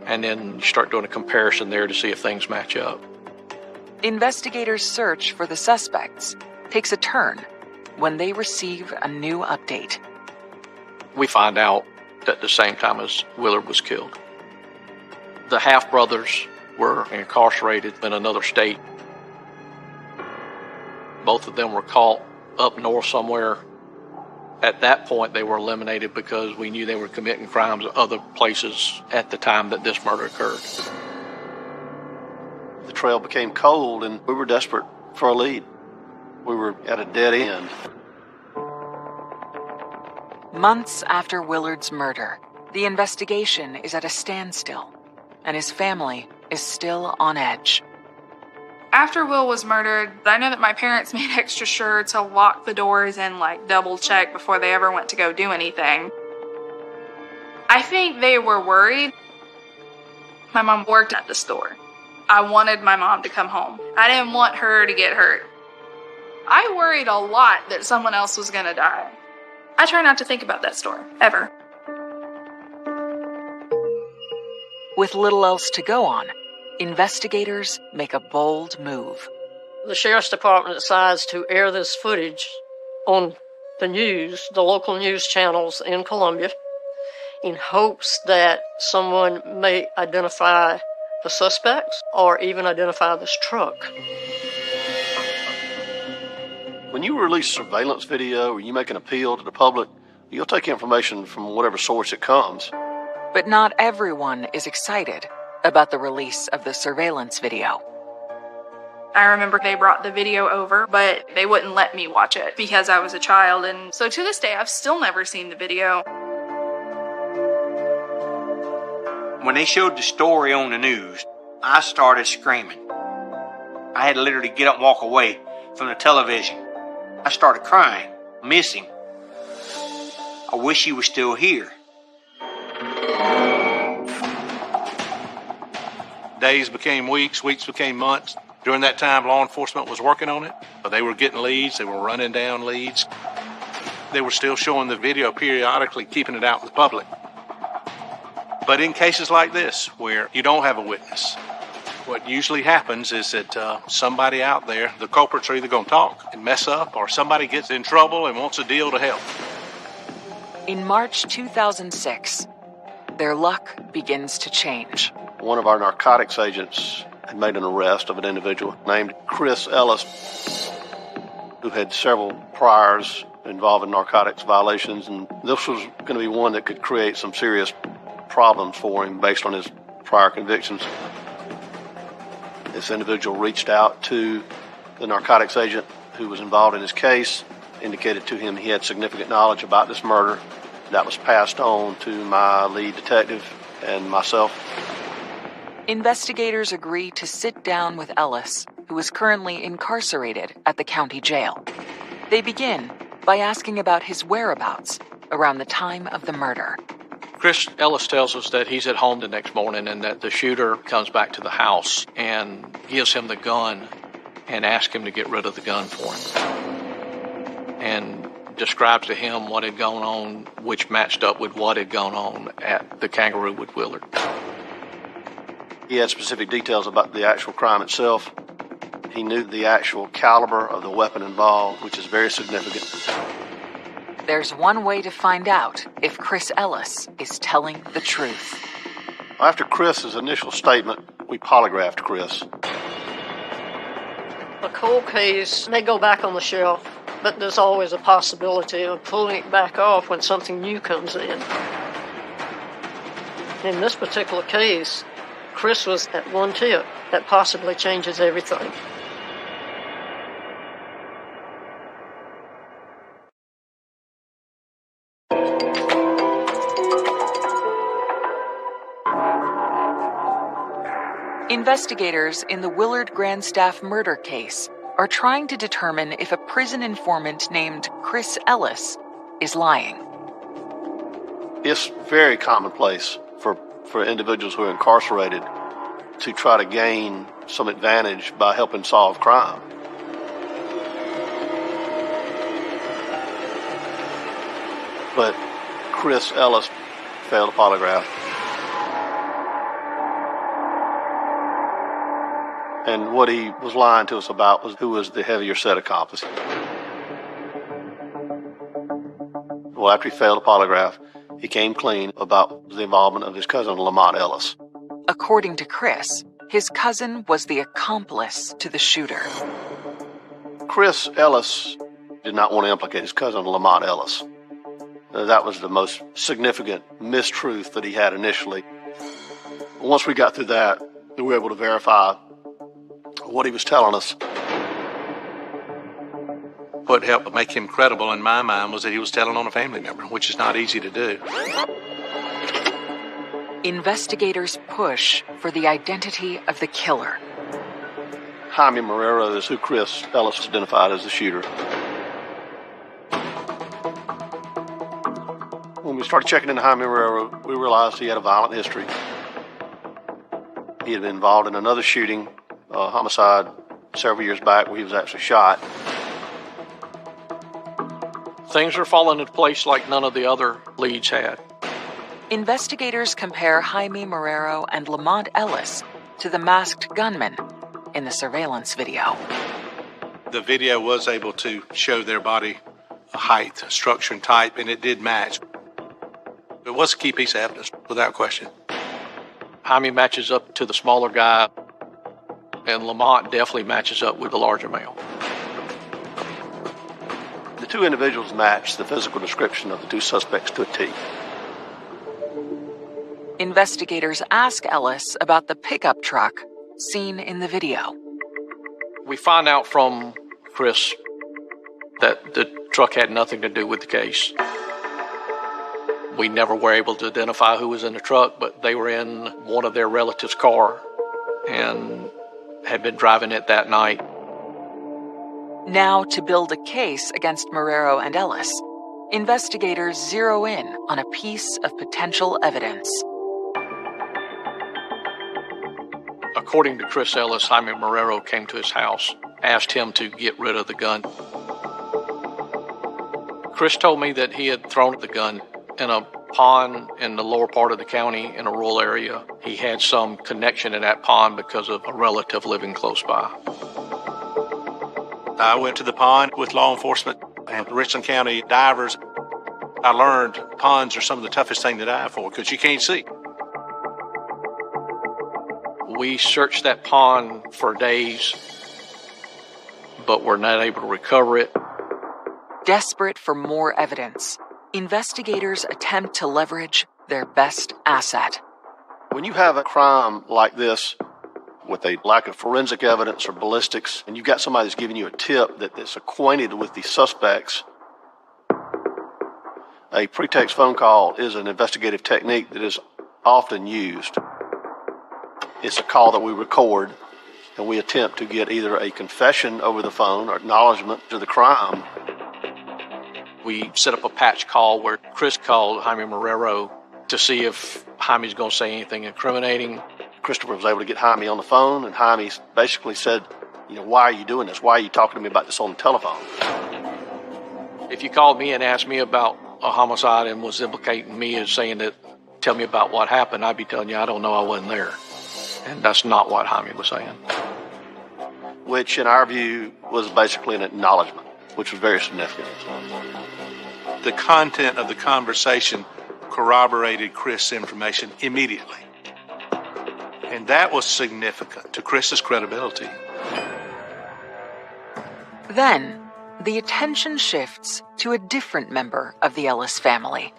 and then you start doing a comparison there to see if things match up. Investigators' search for the suspects takes a turn when they receive a new update. We find out at the same time as Willard was killed. The Half brothers were incarcerated in another state. Both of them were caught up north somewhere, At that point, they were eliminated because we knew they were committing crimes at other places at the time that this murder occurred. The trail became cold, and we were desperate for a lead. We were at a dead end. Months after Willard's murder, the investigation is at a standstill, and his family is still on edge. After Will was murdered, I know that my parents made extra sure to lock the doors and double check before they ever went to go do anything. I think they were worried. My mom worked at the store. I wanted my mom to come home. I didn't want her to get hurt. I worried a lot that someone else was going to die. I try not to think about that store, ever. With little else to go on, investigators make a bold move. The sheriff's department decides to air this footage on the news, the local news channels in Columbia, in hopes that someone may identify the suspects or even identify this truck. When you release surveillance video or you make an appeal to the public, you'll take information from whatever source it comes. But not everyone is excited about the release of the surveillance video. I remember they brought the video over, but they wouldn't let me watch it because I was a child, and so to this day, I've still never seen the video. When they showed the story on the news, I started screaming. I had to literally get up and walk away from the television. I started crying, miss him. I wish he was still here. Days became weeks, weeks became months. During that time, law enforcement was working on it, but they were getting leads, they were running down leads. They were still showing the video periodically, keeping it out with the public. But in cases like this, where you don't have a witness, what usually happens is that somebody out there, the culprits are either going to talk and mess up, or somebody gets in trouble and wants a deal to help. In March 2006, their luck begins to change. One of our narcotics agents had made an arrest of an individual named Chris Ellis, who had several priors involving narcotics violations, and this was going to be one that could create some serious problems for him based on his prior convictions. This individual reached out to the narcotics agent who was involved in his case, indicated to him he had significant knowledge about this murder. That was passed on to my lead detective and myself. Investigators agree to sit down with Ellis, who is currently incarcerated at the county jail. They begin by asking about his whereabouts around the time of the murder. Chris Ellis tells us that he's at home the next morning and that the shooter comes back to the house and gives him the gun and asks him to get rid of the gun for him. And describes to him what had gone on, which matched up with what had gone on at the Kangaroo with Willard. He had specific details about the actual crime itself. He knew the actual caliber of the weapon involved, which is very significant. There's one way to find out if Chris Ellis is telling the truth. After Chris's initial statement, we polygraphed Chris. A cold case may go back on the shelf, but there's always a possibility of pulling it back off when something new comes in. In this particular case, Chris was at one tip that possibly changes everything. Investigators in the Willard Grandstaff murder case are trying to determine if a prison informant named Chris Ellis is lying. It's very commonplace for individuals who are incarcerated to try to gain some advantage by helping solve crime. But Chris Ellis failed a polygraph. And what he was lying to us about was who was the heavier set accomplice. Well, after he failed a polygraph, he came clean about the involvement of his cousin, Lamont Ellis. According to Chris, his cousin was the accomplice to the shooter. Chris Ellis did not want to implicate his cousin, Lamont Ellis. That was the most significant mistruth that he had initially. Once we got through that, we were able to verify what he was telling us. What helped make him credible in my mind was that he was telling on a family member, which is not easy to do. Investigators push for the identity of the killer. Jaime Marrero is who Chris Ellis identified as the shooter. When we started checking into Jaime Marrero, we realized he had a violent history. He had been involved in another shooting, homicide, several years back where he was actually shot. Things are falling into place like none of the other leads had. Investigators compare Jaime Marrero and Lamont Ellis to the masked gunman in the surveillance video. The video was able to show their body height, structure, and type, and it did match. It was a key piece of evidence, without question. Jaime matches up to the smaller guy, and Lamont definitely matches up with the larger male. The two individuals matched the physical description of the two suspects to a T. Investigators ask Ellis about the pickup truck seen in the video. We find out from Chris that the truck had nothing to do with the case. We never were able to identify who was in the truck, but they were in one of their relatives' car and had been driving it that night. Now, to build a case against Marrero and Ellis, investigators zero in on a piece of potential evidence. According to Chris Ellis, Jaime Marrero came to his house, asked him to get rid of the gun. Chris told me that he had thrown the gun in a pond in the lower part of the county in a rural area. He had some connection in that pond because of a relative living close by. I went to the pond with law enforcement and Richland County divers. I learned ponds are some of the toughest thing to dive for because you can't see. We searched that pond for days, but were not able to recover it. Desperate for more evidence, investigators attempt to leverage their best asset. When you have a crime like this, with a lack of forensic evidence or ballistics, and you've got somebody that's giving you a tip that's acquainted with the suspects, a pretext phone call is an investigative technique that is often used. It's a call that we record, and we attempt to get either a confession over the phone or acknowledgement to the crime. We set up a patch call where Chris called Jaime Marrero to see if Jaime's going to say anything incriminating. Christopher was able to get Jaime on the phone, and Jaime basically said, why are you doing this? Why are you talking to me about this on the telephone? If you called me and asked me about a homicide and was implicating me as saying that, tell me about what happened, I'd be telling you, I don't know, I wasn't there. And that's not what Jaime was saying. Which, in our view, was basically an acknowledgement, which was very significant. The content of the conversation corroborated Chris' information immediately. And that was significant to Chris's credibility. Then, the attention shifts to a different member of the Ellis family.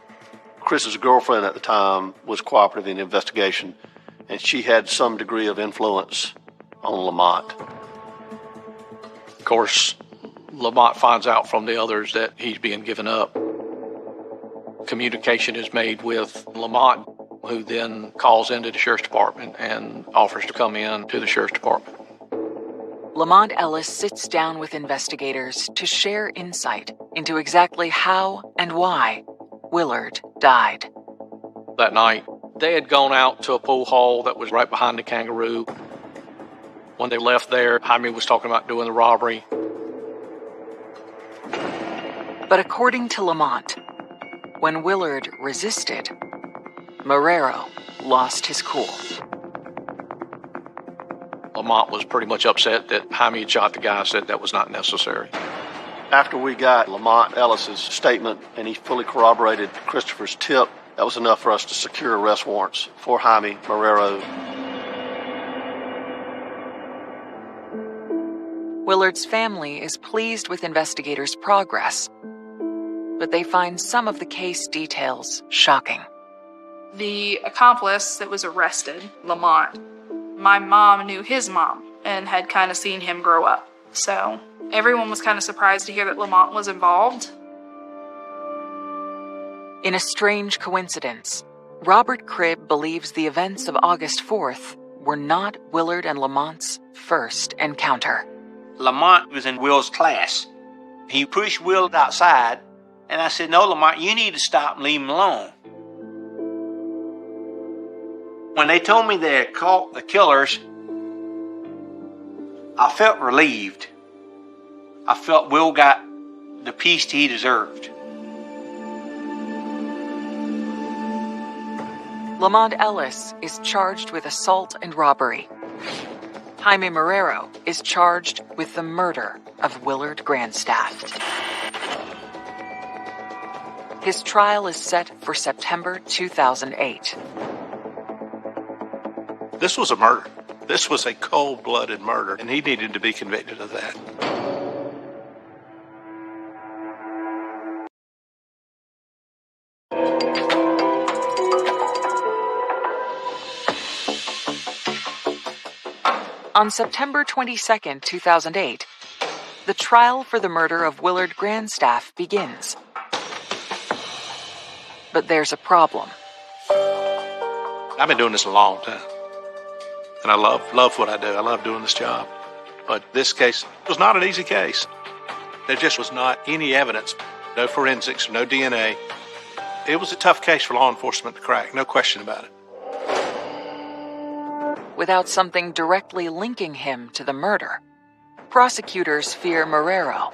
Chris's girlfriend at the time was cooperative in the investigation, and she had some degree of influence on Lamont. Of course, Lamont finds out from the others that he's being given up. Communication is made with Lamont, who then calls into the sheriff's department and offers to come in to the sheriff's department. Lamont Ellis sits down with investigators to share insight into exactly how and why Willard died. That night, they had gone out to a pool hall that was right behind the Kangaroo. When they left there, Jaime was talking about doing the robbery. But according to Lamont, when Willard resisted, Marrero lost his cool. Lamont was pretty much upset that Jaime had shot the guy, said that was not necessary. After we got Lamont Ellis's statement and he fully corroborated Christopher's tip, that was enough for us to secure arrest warrants for Jaime Marrero. Willard's family is pleased with investigators' progress, but they find some of the case details shocking. The accomplice that was arrested, Lamont, my mom knew his mom and had kind of seen him grow up. So everyone was kind of surprised to hear that Lamont was involved. In a strange coincidence, Robert Cribb believes the events of August 4th were not Willard and Lamont's first encounter. Lamont was in Will's class. He pushed Will outside, and I said, "No, Lamont, you need to stop and leave him alone." When they told me they had caught the killers, I felt relieved. I felt Will got the peace he deserved. Lamont Ellis is charged with assault and robbery. Jaime Marrero is charged with the murder of Willard Grandstaff. His trial is set for September 2008. This was a murder. This was a cold-blooded murder, and he needed to be convicted of that. On September 22, 2008, the trial for the murder of Willard Grandstaff begins. But there's a problem. I've been doing this a long time, and I love what I do. I love doing this job. But this case was not an easy case. There just was not any evidence, no forensics, no DNA. It was a tough case for law enforcement to crack, no question about it. Without something directly linking him to the murder, prosecutors fear Marrero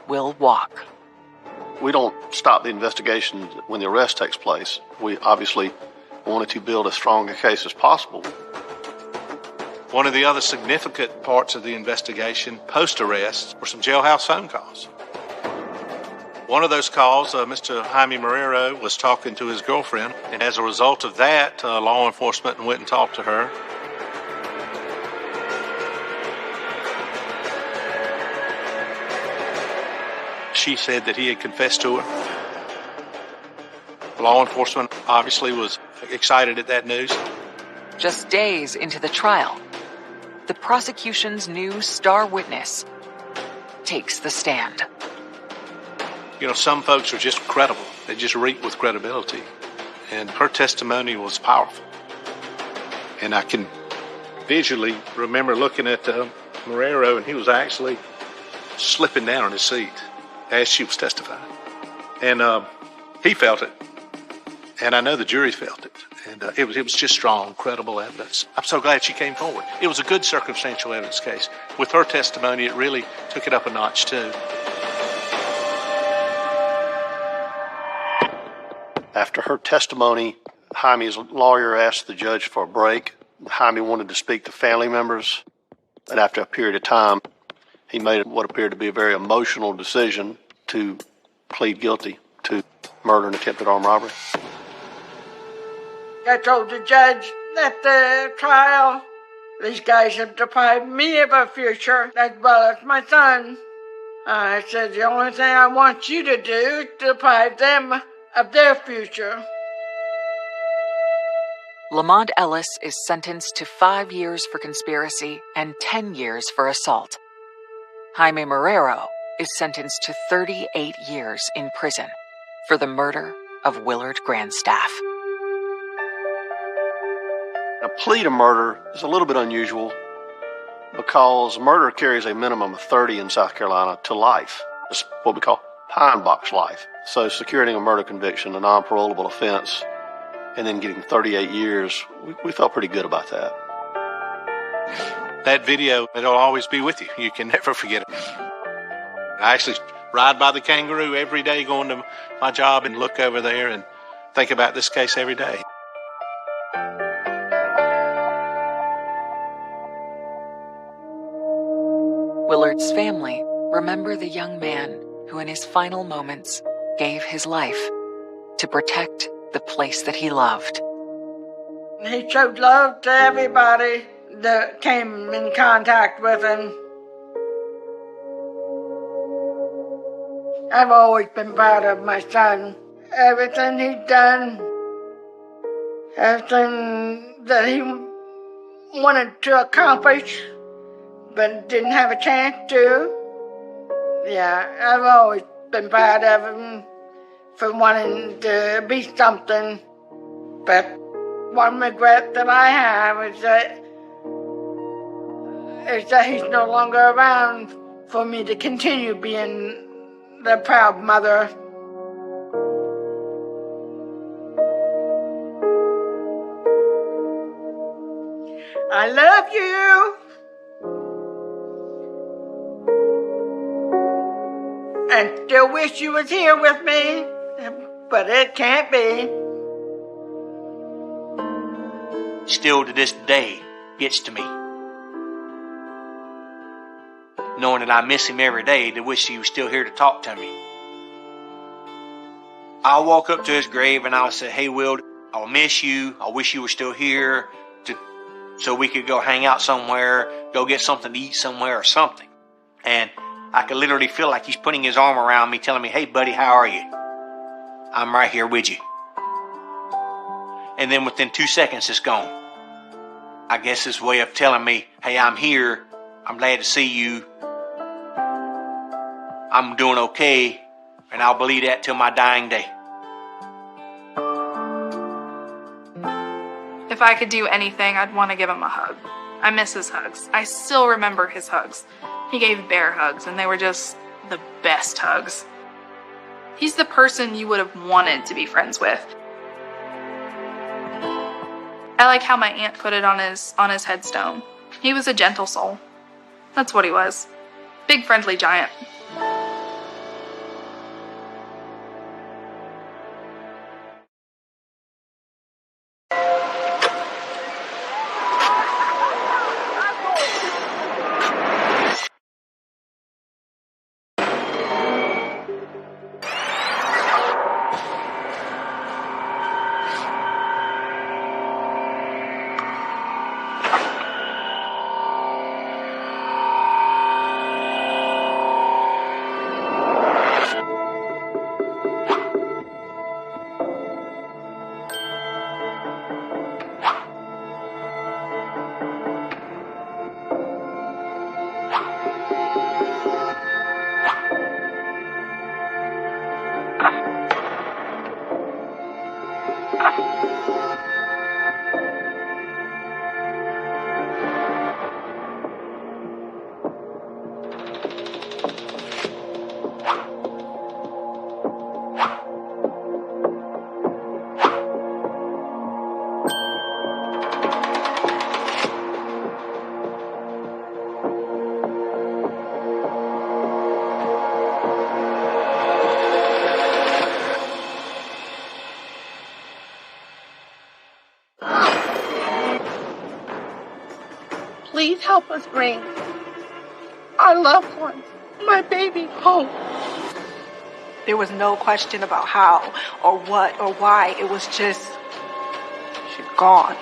will walk. We don't stop the investigation when the arrest takes place. We obviously wanted to build as strong a case as possible. One of the other significant parts of the investigation post-arrest were some jailhouse phone calls. One of those calls, Mr. Jaime Marrero was talking to his girlfriend, and as a result of that, law enforcement went and talked to her. She said that he had confessed to her. Law enforcement obviously was excited at that news. Just days into the trial, the prosecution's new star witness takes the stand. You know, some folks are just credible. They just reek with credibility. And her testimony was powerful. And I can visually remember looking at Marrero, and he was actually slipping down in his seat as she was testifying. And he felt it. And I know the jury felt it. And it was just strong, credible evidence. I'm so glad she came forward. It was a good circumstantial evidence case. With her testimony, it really took it up a notch, too. After her testimony, Jaime's lawyer asked the judge for a break. Jaime wanted to speak to family members. And after a period of time, he made what appeared to be a very emotional decision to plead guilty to murder and attempted armed robbery. I told the judge at the trial, these guys have deprived me of a future as well as my son. I said, the only thing I want you to do is deprive them of their future. Lamont Ellis is sentenced to 5 years for conspiracy and 10 years for assault. Jaime Marrero is sentenced to 38 years in prison for the murder of Willard Grandstaff. A plea to murder is a little bit unusual because murder carries a minimum of 30 in South Carolina to life. It's what we call pine box life. So securing a murder conviction, a non-parolable offense, and then getting 38 years, we felt pretty good about that. That video, it'll always be with you. You can never forget it. I actually ride by the Kangaroo every day going to my job and look over there and think about this case every day. Willard's family remember the young man who in his final moments gave his life to protect the place that he loved. He showed love to everybody that came in contact with him. I've always been proud of my son. Everything he's done, everything that he wanted to accomplish, but didn't have a chance to. Yeah, I've always been proud of him for wanting to be something. But one regret that I have is that he's no longer around for me to continue being the proud mother. I love you. And still wish you was here with me, but it can't be. Still to this day gets to me. Knowing that I miss him every day, to wish he was still here to talk to me. I'll walk up to his grave and I'll say, hey, Will, I'll miss you. I wish you were still here so we could go hang out somewhere, go get something to eat somewhere or something. And I could literally feel like he's putting his arm around me, telling me, hey, buddy, how are you? I'm right here with you. And then within 2 seconds, it's gone. I guess his way of telling me, hey, I'm here. I'm glad to see you. I'm doing okay. And I'll believe that till my dying day. If I could do anything, I'd want to give him a hug. I miss his hugs. I still remember his hugs. He gave bear hugs, and they were just the best hugs. He's the person you would have wanted to be friends with. I like how my aunt put it on his headstone. He was a gentle soul. That's what he was. Big friendly giant. Please help us bring our loved one, my baby, home. There was no question about how or what or why. It was just, she's gone.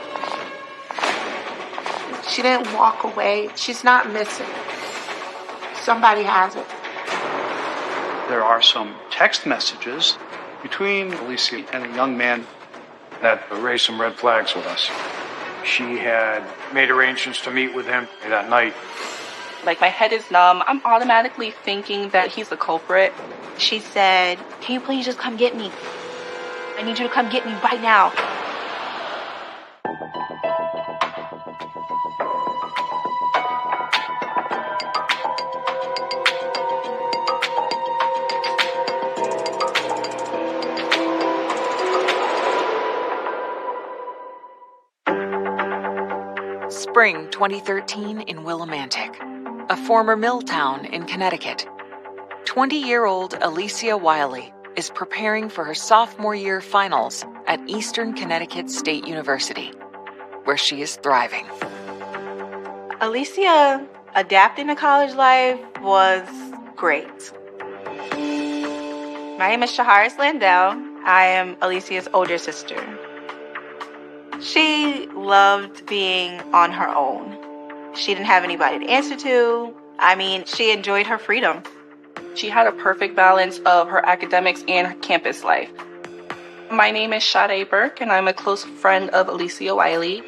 She didn't walk away. She's not missing. Somebody has it. There are some text messages between Alicia and a young man that raised some red flags with us. She had made arrangements to meet with him that night. Like, my head is numb. I'm automatically thinking that he's the culprit. She said, can you please just come get me? I need you to come get me right now. Spring 2013 in Willimantic, a former mill town in Connecticut. 20-year-old Alicia Wiley is preparing for her sophomore year finals at Eastern Connecticut State University, where she is thriving. Alicia adapting to college life was great. My name is Shaharis Landell. I am Alicia's older sister. She loved being on her own. She didn't have anybody to answer to. I mean, she enjoyed her freedom. She had a perfect balance of her academics and her campus life. My name is Sade Burke, and I'm a close friend of Alicia Wiley.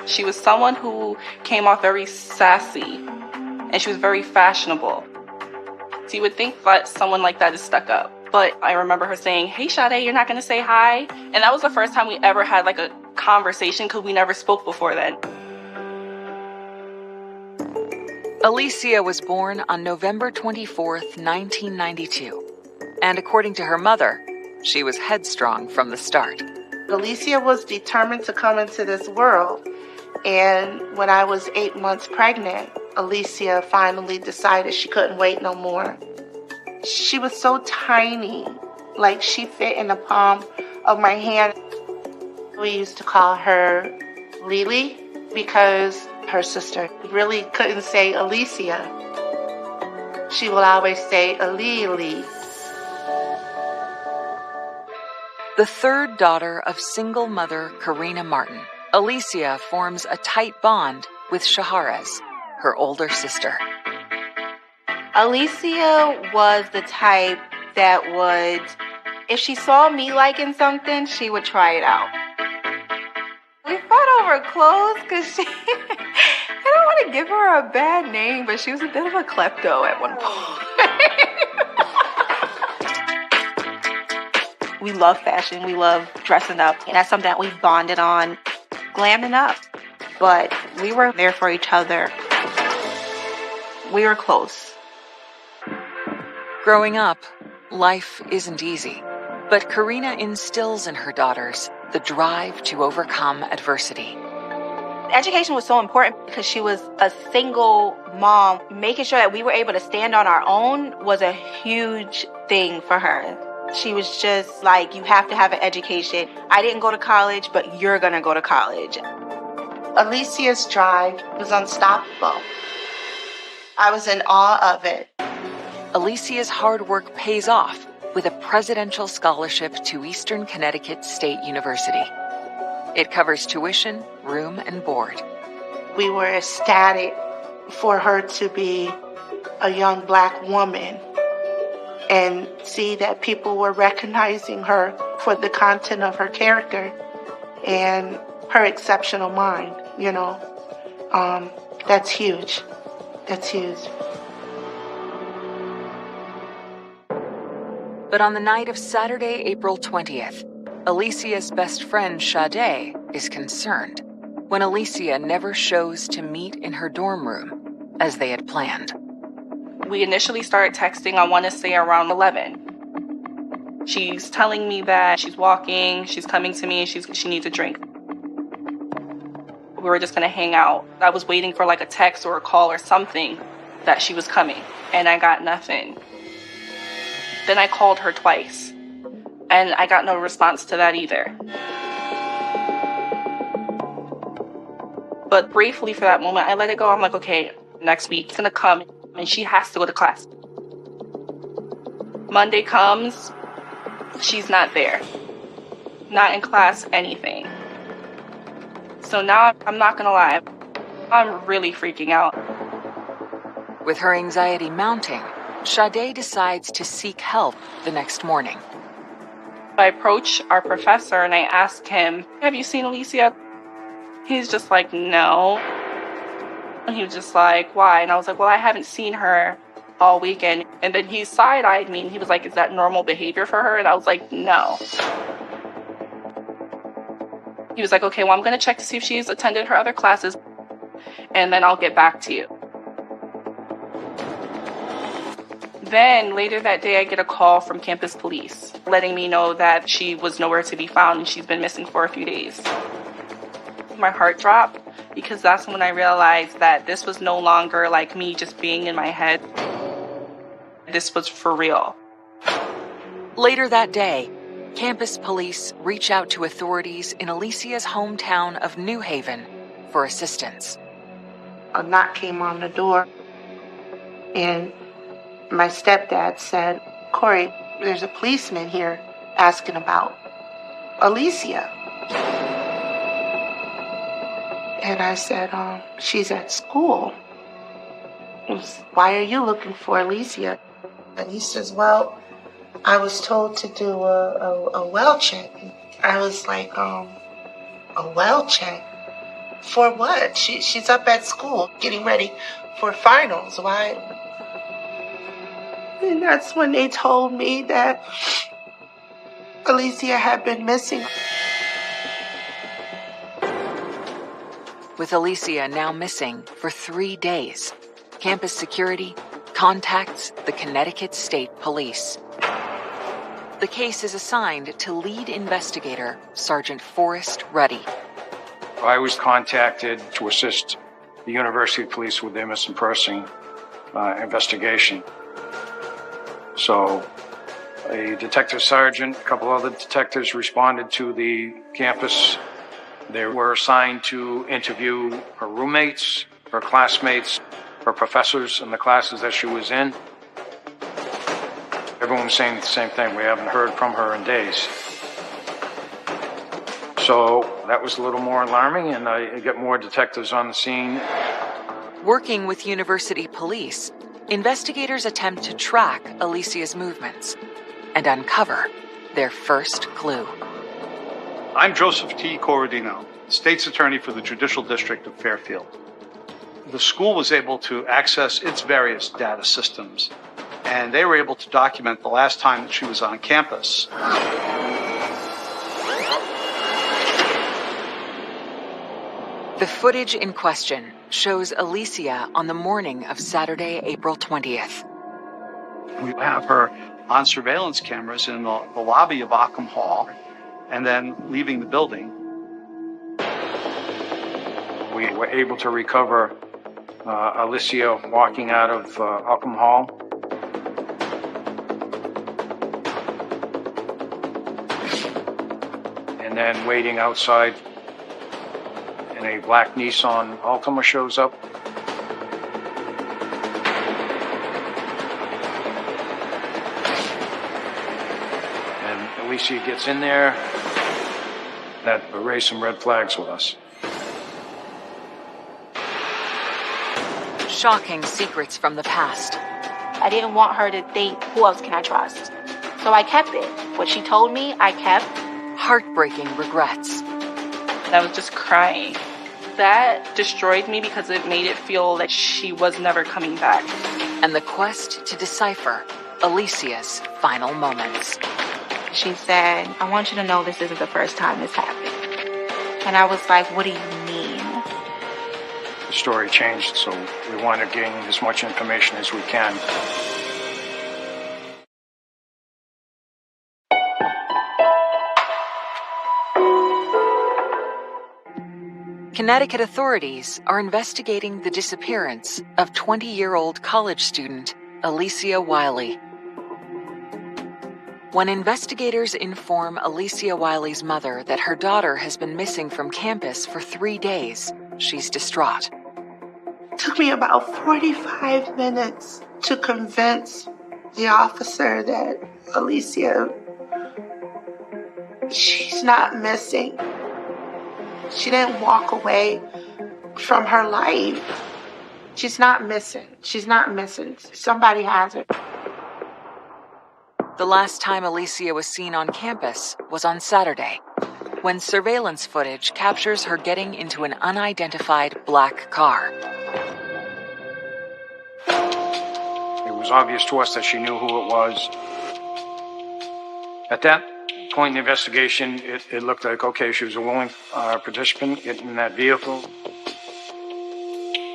She was someone who came off very sassy, and she was very fashionable. So you would think that someone like that is stuck up. But I remember her saying, "Hey, Sade, you're not going to say hi?" And that was the first time we ever had like a conversation because we never spoke before then. Alicia was born on November 24th, 1992. And according to her mother, she was headstrong from the start. Alicia was determined to come into this world. And when I was 8 months pregnant, Alicia finally decided she couldn't wait no more. She was so tiny, like she fit in the palm of my hand. We used to call her Lily because her sister really couldn't say Alicia. She will always say Alili. The third daughter of single mother Karina Martin, Alicia forms a tight bond with Shaharez, her older sister. Alicia was the type that would, if she saw me liking something, she would try it out. We fought over clothes because she, I don't want to give her a bad name, but she was a bit of a klepto at one point. We love fashion. We love dressing up. And that's something that we bonded on, glamming up. But we were there for each other. We were close. Growing up, life isn't easy. But Karina instills in her daughters the drive to overcome adversity. Education was so important because she was a single mom. Making sure that we were able to stand on our own was a huge thing for her. She was just like, you have to have an education. I didn't go to college, but you're going to go to college. Alicia's drive was unstoppable. I was in awe of it. Alicia's hard work pays off with a presidential scholarship to Eastern Connecticut State University. It covers tuition, room, and board. We were ecstatic for her to be a young Black woman and see that people were recognizing her for the content of her character and her exceptional mind, you know. That's huge. That's huge. But on the night of Saturday, April 20th, Alicia's best friend, Sade, is concerned when Alicia never shows to meet in her dorm room as they had planned. We initially started texting, I want to say around 11. She's telling me that she's walking, she's coming to me, she needs a drink. We were just going to hang out. I was waiting for like a text or a call or something that she was coming, and I got nothing. Then I called her twice, and I got no response to that either. But briefly for that moment, I let it go. I'm like, okay, next week it's gonna come, and she has to go to class. Monday comes, she's not there. Not in class, anything. So now, I'm not gonna lie, I'm really freaking out. With her anxiety mounting, Sade decides to seek help the next morning. I approach our professor and I ask him, have you seen Alicia? He's just like, no. And he was just like, why? And I was like, well, I haven't seen her all weekend. And then he side-eyed me and he was like, is that normal behavior for her? And I was like, no. He was like, okay, well, I'm going to check to see if she's attended her other classes and then I'll get back to you. Then later that day, I get a call from campus police letting me know that she was nowhere to be found and she's been missing for a few days. My heart dropped because that's when I realized that this was no longer like me just being in my head. This was for real. Later that day, campus police reach out to authorities in Alicia's hometown of New Haven for assistance. A knock came on the door, and my stepdad said, Corey, there's a policeman here asking about Alicia. And I said, she's at school. Why are you looking for Alicia? And he says, well, I was told to do a well check. I was like, a well check? For what? She's up at school getting ready for finals. Why? And that's when they told me that Alicia had been missing. With Alicia now missing for 3 days, campus security contacts the Connecticut State Police. The case is assigned to lead investigator Sergeant Forrest Ruddy. I was contacted to assist the University Police with their missing person investigation. So a detective sergeant, a couple other detectives responded to the campus. They were assigned to interview her roommates, her classmates, her professors in the classes that she was in. Everyone was saying the same thing. We haven't heard from her in days. So that was a little more alarming, and I get more detectives on the scene. Working with university police, investigators attempt to track Alicia's movements and uncover their first clue. I'm Joseph T. Corradino, State's Attorney for the Judicial District of Fairfield. The school was able to access its various data systems, and they were able to document the last time that she was on campus. The footage in question shows Alicia on the morning of Saturday, April 20th. We have her on surveillance cameras in the lobby of Ockham Hall, and then leaving the building. We were able to recover Alicia walking out of Ockham Hall. And then waiting outside, and a black Nissan Altima shows up. And Alicia gets in there. That raised some red flags with us. Shocking secrets from the past. I didn't want her to think, who else can I trust? So I kept it. What she told me, I kept. Heartbreaking regrets. I was just crying. That destroyed me because it made it feel like she was never coming back. And the quest to decipher Alicia's final moments. She said, I want you to know this isn't the first time this happened. And I was like, what do you mean? The story changed, so we want to gain as much information as we can. Connecticut authorities are investigating the disappearance of 20-year-old college student Alicia Wiley. When investigators inform Alicia Wiley's mother that her daughter has been missing from campus for 3 days, she's distraught. It took me about 45 minutes to convince the officer that Alicia, she's not missing. She didn't walk away from her life. She's not missing. She's not missing. Somebody has her. The last time Alicia was seen on campus was on Saturday, when surveillance footage captures her getting into an unidentified black car. It was obvious to us that she knew who it was. At that point in the investigation, it looked like, okay, she was a willing participant in that vehicle.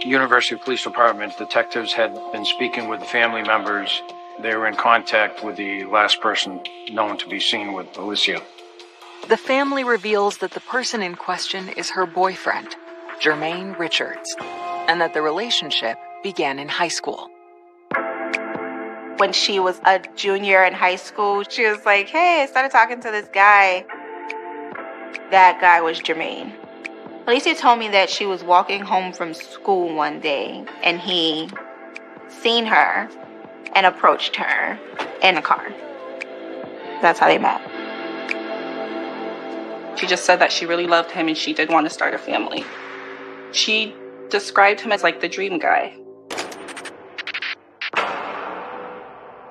University Police Department detectives had been speaking with the family members. They were in contact with the last person known to be seen with Alicia. The family reveals that the person in question is her boyfriend, Jermaine Richards, and that the relationship began in high school. When she was a junior in high school, she was like, hey, I started talking to this guy. That guy was Jermaine. Alicia told me that she was walking home from school one day and he seen her and approached her in a car. That's how they met. She just said that she really loved him and she did want to start a family. She described him as like the dream guy.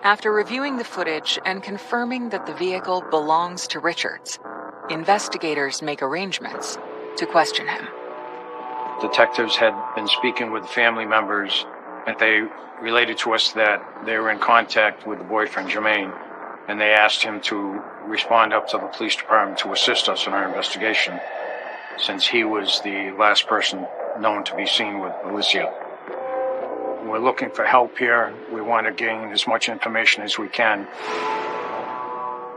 After reviewing the footage and confirming that the vehicle belongs to Richards, investigators make arrangements to question him. Detectives had been speaking with family members, and they related to us that they were in contact with the boyfriend, Jermaine, and they asked him to respond up to the police department to assist us in our investigation, since he was the last person known to be seen with Alicia. We're looking for help here. We want to gain as much information as we can.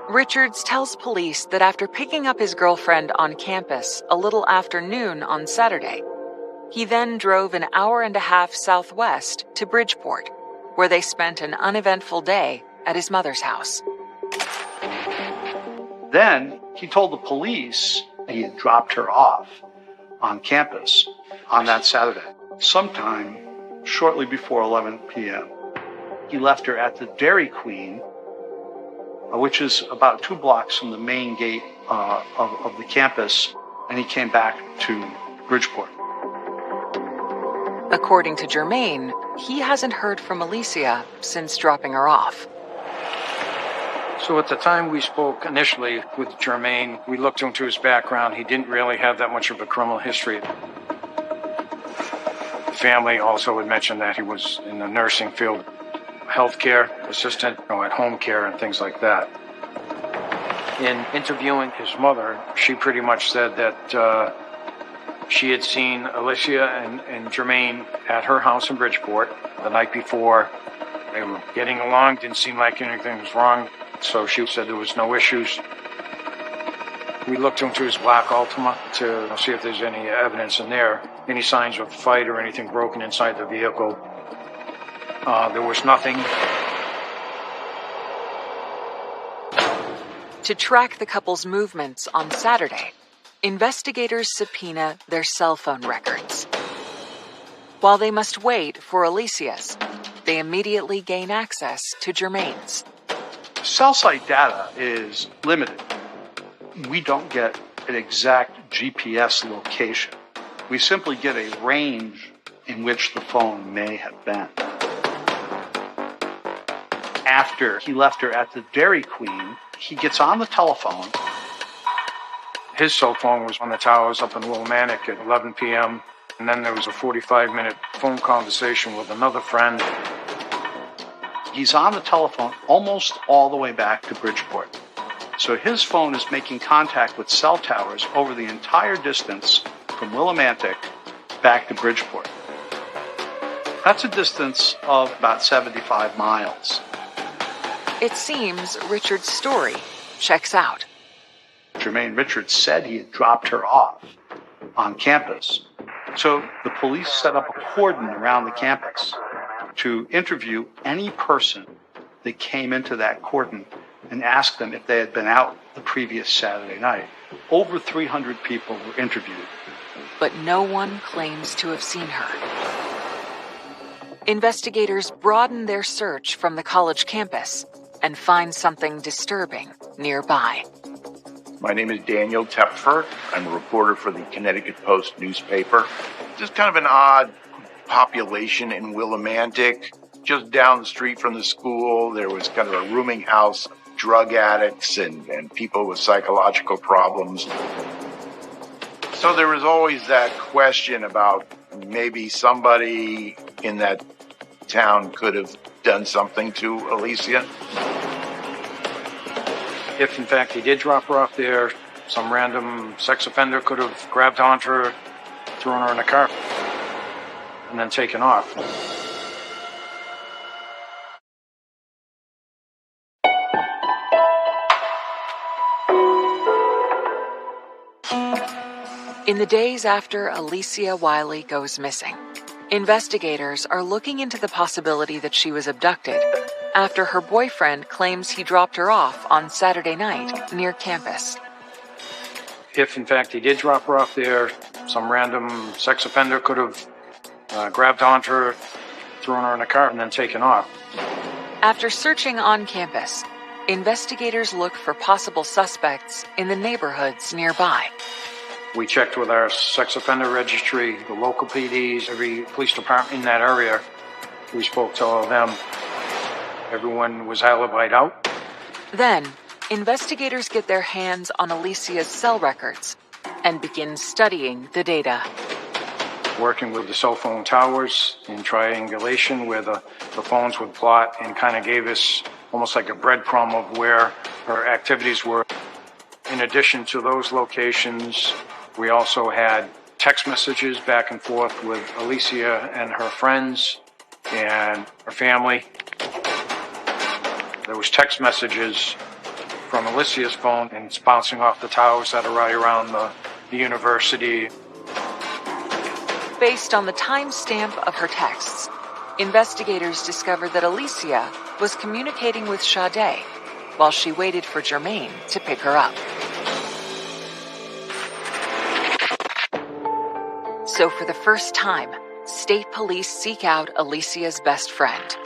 Richards tells police that after picking up his girlfriend on campus a little after noon on Saturday, he then drove an hour and a half southwest to Bridgeport, where they spent an uneventful day at his mother's house. Then he told the police he had dropped her off on campus on that Saturday, sometime shortly before 11 p.m. He left her at the Dairy Queen, which is about 2 blocks from the main gate of the campus, and he came back to Bridgeport. According to Jermaine, he hasn't heard from Alicia since dropping her off. So at the time we spoke initially with Jermaine, we looked into his background. He didn't really have that much of a criminal history. The family also had mentioned that he was in the nursing field, healthcare assistant, at home care and things like that. In interviewing his mother, she pretty much said that she had seen Alicia and Jermaine at her house in Bridgeport the night before. They were getting along, didn't seem like anything was wrong, so she said there was no issues. We looked into his black Altima to see if there's any evidence in there, any signs of a fight or anything broken inside the vehicle. There was nothing. To track the couple's movements on Saturday, investigators subpoena their cell phone records. While they must wait for Alicia's, they immediately gain access to Jermaine's. Cell site data is limited. We don't get an exact GPS location. We simply get a range in which the phone may have been. After he left her at the Dairy Queen, he gets on the telephone. His cell phone was on the towers up in Willimantic at 11 p.m. And then there was a 45-minute phone conversation with another friend. He's on the telephone almost all the way back to Bridgeport. So his phone is making contact with cell towers over the entire distance from Willimantic back to Bridgeport. That's a distance of about 75 miles. It seems Richard's story checks out. Jermaine Richards said he had dropped her off on campus. So the police set up a cordon around the campus to interview any person that came into that cordon and ask them if they had been out the previous Saturday night. Over 300 people were interviewed. But no one claims to have seen her. Investigators broaden their search from the college campus and find something disturbing nearby. My name is Daniel Tepfer. I'm a reporter for the Connecticut Post newspaper. Just kind of an odd population in Willimantic. Just down the street from the school, there was kind of a rooming house, drug addicts and people with psychological problems. So there was always that question about maybe somebody in that town could have done something to Alicia. If, in fact, he did drop her off there, some random sex offender could have grabbed onto her, thrown her in a car, and then taken off. In the days after Alicia Wiley goes missing, investigators are looking into the possibility that she was abducted after her boyfriend claims he dropped her off on Saturday night near campus. If, in fact, he did drop her off there, some random sex offender could have grabbed onto her, thrown her in a car, and then taken off. After searching on campus, investigators look for possible suspects in the neighborhoods nearby. We checked with our sex offender registry, the local PDs, every police department in that area. We spoke to all of them. Everyone was alibied out. Then, investigators get their hands on Alicia's cell records and begin studying the data. Working with the cell phone towers in triangulation where the phones would plot, and kind of gave us almost like a breadcrumb of where her activities were. In addition to those locations, we also had text messages back and forth with Alicia and her friends and her family. There was text messages from Alicia's phone, and it's bouncing off the towers that are right around the university. Based on the timestamp of her texts, investigators discovered that Alicia was communicating with Sade while she waited for Jermaine to pick her up. So for the first time, state police seek out Alicia's best friend.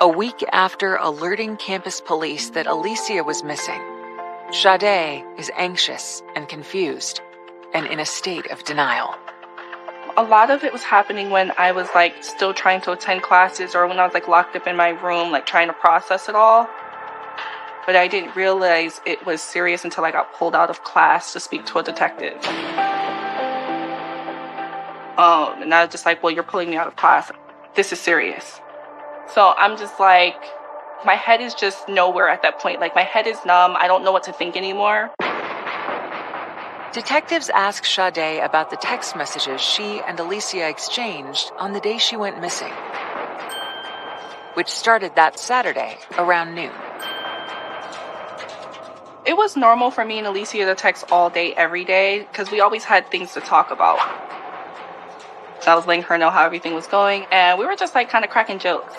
A week after alerting campus police that Alicia was missing, Sade is anxious and confused and in a state of denial. A lot of it was happening when I was still trying to attend classes, or when I was locked up in my room, trying to process it all. But I didn't realize it was serious until I got pulled out of class to speak to a detective. And I was just well, you're pulling me out of class. This is serious. So I'm just my head is just nowhere at that point. My head is numb. I don't know what to think anymore. Detectives ask Sade about the text messages she and Alicia exchanged on the day she went missing, which started that Saturday around noon. It was normal for me and Alicia to text all day, every day, because we always had things to talk about. So I was letting her know how everything was going, and we were just kind of cracking jokes.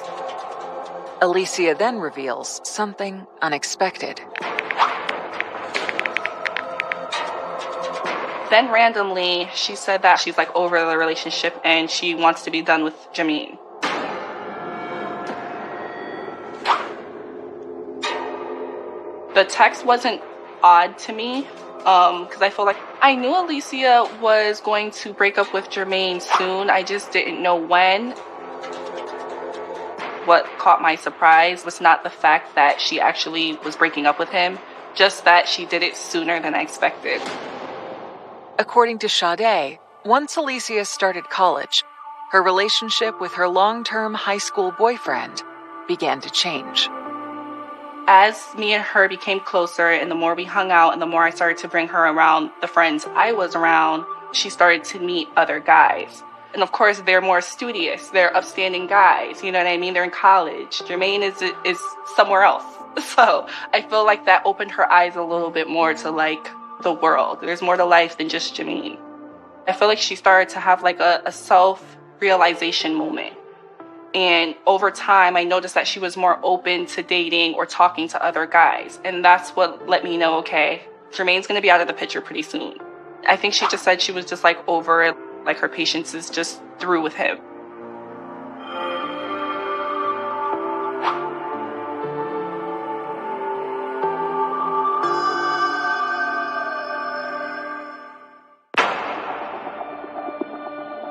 Alicia then reveals something unexpected. Then randomly, she said that she's over the relationship and she wants to be done with Jermaine. The text wasn't odd to me, because I feel I knew Alicia was going to break up with Jermaine soon. I just didn't know when. What caught my surprise was not the fact that she actually was breaking up with him, just that she did it sooner than I expected. According to Sade, once Alicia started college, her relationship with her long-term high school boyfriend began to change. As me and her became closer, and the more we hung out, and the more I started to bring her around the friends I was around, she started to meet other guys. And of course, they're more studious. They're upstanding guys. You know what I mean? They're in college. Jermaine is somewhere else. So I feel that opened her eyes a little bit more to the world. There's more to life than just Jermaine. I feel she started to have a self-realization moment. And over time, I noticed that she was more open to dating or talking to other guys. And that's what let me know, okay, Jermaine's going to be out of the picture pretty soon. I think she just said she was just over it. Her patience is just through with him.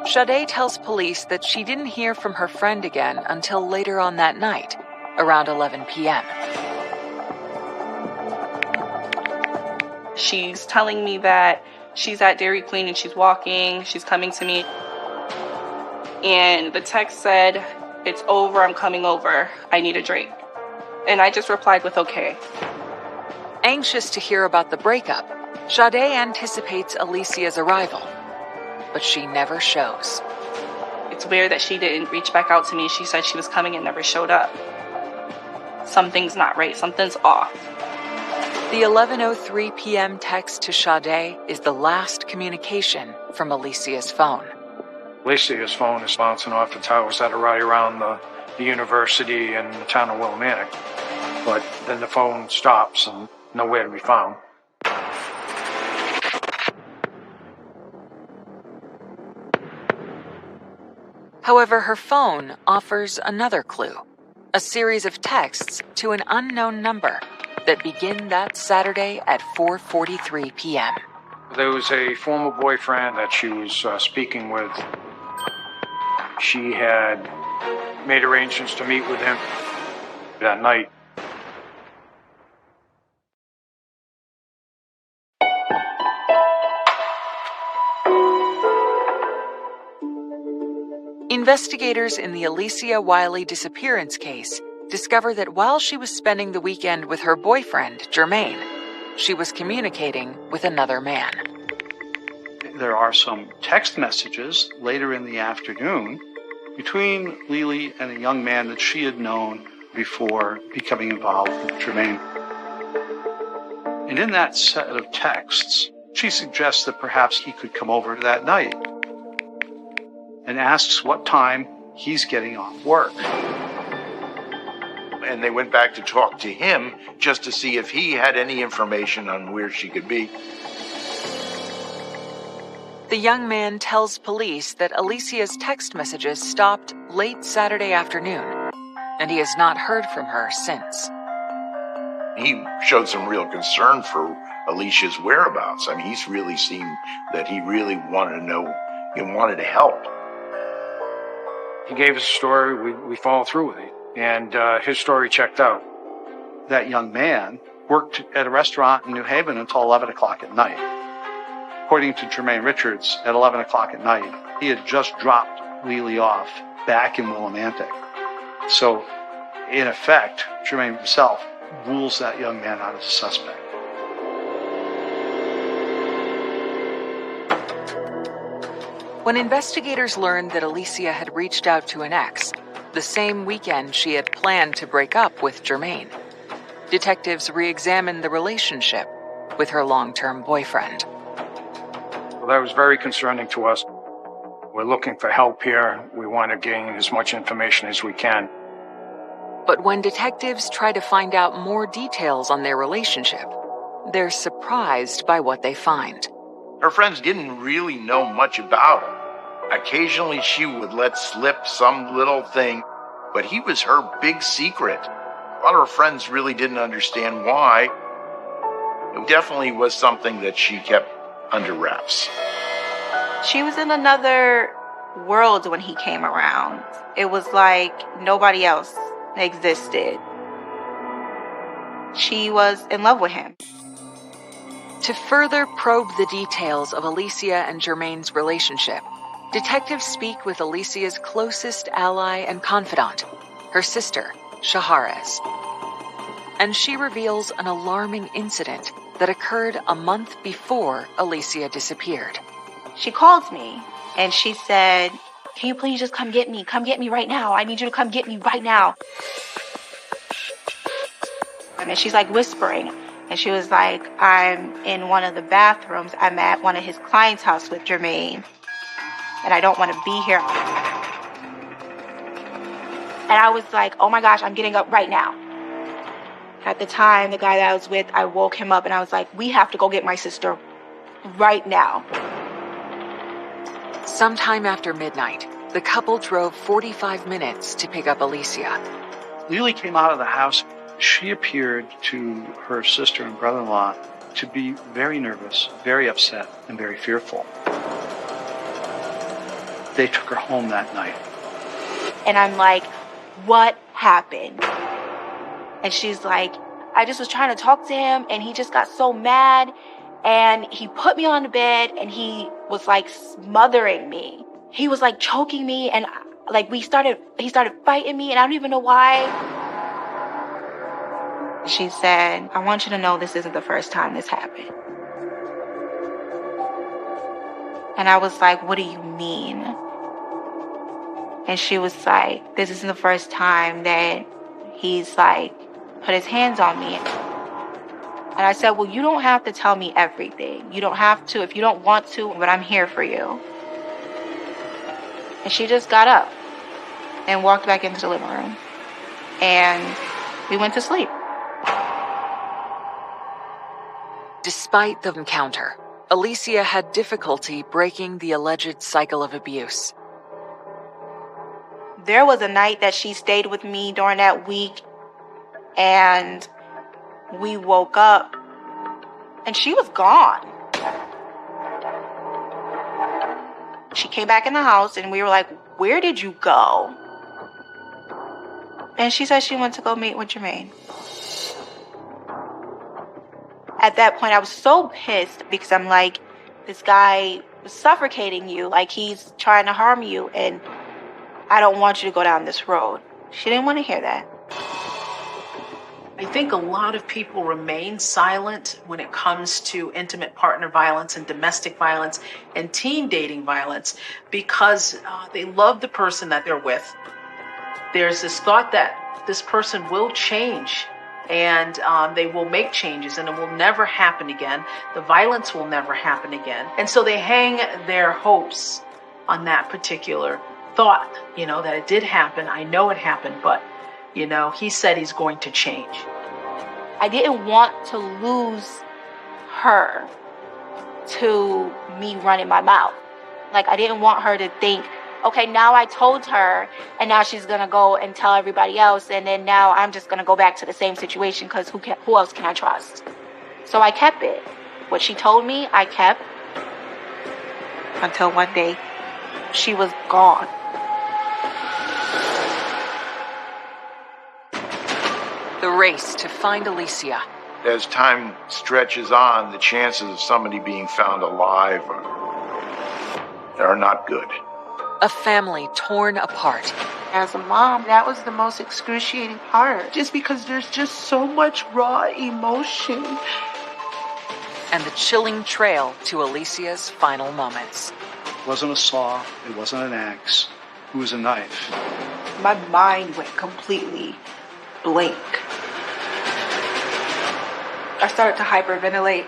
Sade tells police that she didn't hear from her friend again until later on that night, around 11 p.m. She's telling me that she's at Dairy Queen and she's walking, she's coming to me. And the text said, "It's over, I'm coming over, I need a drink." And I just replied with okay. Anxious to hear about the breakup, Sade anticipates Alicia's arrival, but she never shows. It's weird that she didn't reach back out to me. She said she was coming and never showed up. Something's not right, something's off. The 11:03 p.m. text to Sade is the last communication from Alicia's phone. Alicia's phone is bouncing off the towers that are right around the university and the town of Willimantic. But then the phone stops and nowhere to be found. However, her phone offers another clue, a series of texts to an unknown number that begin that Saturday at 4:43 p.m. There was a former boyfriend that she was speaking with. She had made arrangements to meet with him. that night. Investigators in the Alicia Wiley disappearance case discover that while she was spending the weekend with her boyfriend, Jermaine, she was communicating with another man. There are some text messages later in the afternoon between Lily and a young man that she had known before becoming involved with Jermaine. And in that set of texts, she suggests that perhaps he could come over that night and asks what time he's getting off work. And they went back to talk to him just to see if he had any information on where she could be. The young man tells police that Alicia's text messages stopped late Saturday afternoon, and he has not heard from her since. He showed some real concern for Alicia's whereabouts. I mean, he's really seemed that he really wanted to know and wanted to help. He gave us a story, we followed through with it, and his story checked out. That young man worked at a restaurant in New Haven until 11 o'clock at night. According to Jermaine Richards, at 11 o'clock at night, he had just dropped Lily off back in Willimantic. So, in effect, Jermaine himself rules that young man out as a suspect. When investigators learned that Alicia had reached out to an ex, the same weekend she had planned to break up with Jermaine, detectives re-examined the relationship with her long-term boyfriend. Well, that was very concerning to us. We're looking for help here. We want to gain as much information as we can. But when detectives try to find out more details on their relationship, they're surprised by what they find. Her friends didn't really know much about him. Occasionally she would let slip some little thing, but he was her big secret. A lot of her friends really didn't understand why. It definitely was something that she kept under wraps. She was in another world when he came around. It was like nobody else existed. She was in love with him. To further probe the details of Alicia and Jermaine's relationship, detectives speak with Alicia's closest ally and confidant, her sister, Shaharez. And she reveals an alarming incident that occurred a month before Alicia disappeared. She called me and she said, "Can you please just come get me? Come get me right now. I need you to come get me right now." And she's like whispering. And she was like, "I'm in one of the bathrooms. I'm at one of his clients' house with Jermaine. And I don't want to be here." And I was like, "Oh my gosh, I'm getting up right now." At the time, the guy that I was with, I woke him up and I was like, "We have to go get my sister right now." Sometime after midnight, the couple drove 45 minutes to pick up Alicia. Lily came out of the house. She appeared to her sister and brother-in-law to be very nervous, very upset, and very fearful. They took her home that night. And I'm like, "What happened?" And she's like, "I just was trying to talk to him and he just got so mad and he put me on the bed and he was like smothering me. He was like choking me and like he started fighting me and I don't even know why." She said, "I want you to know this isn't the first time this happened." And I was like, "What do you mean?" And she was like, "This isn't the first time that he's like put his hands on me." And I said, "Well, you don't have to tell me everything. You don't have to if you don't want to, but I'm here for you." And she just got up and walked back into the living room. And we went to sleep. Despite the encounter, Alicia had difficulty breaking the alleged cycle of abuse. There was a night that she stayed with me during that week, and we woke up, and she was gone. She came back in the house, and we were like, "Where did you go?" And she said she went to go meet with Jermaine. At that point, I was so pissed because I'm like, this guy was suffocating you, like he's trying to harm you, and I don't want you to go down this road. She didn't want to hear that. I think a lot of people remain silent when it comes to intimate partner violence and domestic violence and teen dating violence because they love the person that they're with. There's this thought that this person will change and they will make changes and it will never happen again. The violence will never happen again. And so they hang their hopes on that particular thought, that it did happen. I know it happened, but he said he's going to change. I didn't want to lose her to me running my mouth. Like, I didn't want her to think, okay, now I told her, and now she's going to go and tell everybody else, and then now I'm just going to go back to the same situation because who else can I trust? So I kept it. What she told me, I kept. Until one day, she was gone. The race to find Alicia. As time stretches on, the chances of somebody being found alive are not good. A family torn apart. As a mom, that was the most excruciating part. Just because there's just so much raw emotion. And the chilling trail to Alicia's final moments. It wasn't a saw. It wasn't an axe. It was a knife. My mind went completely blank. I started to hyperventilate.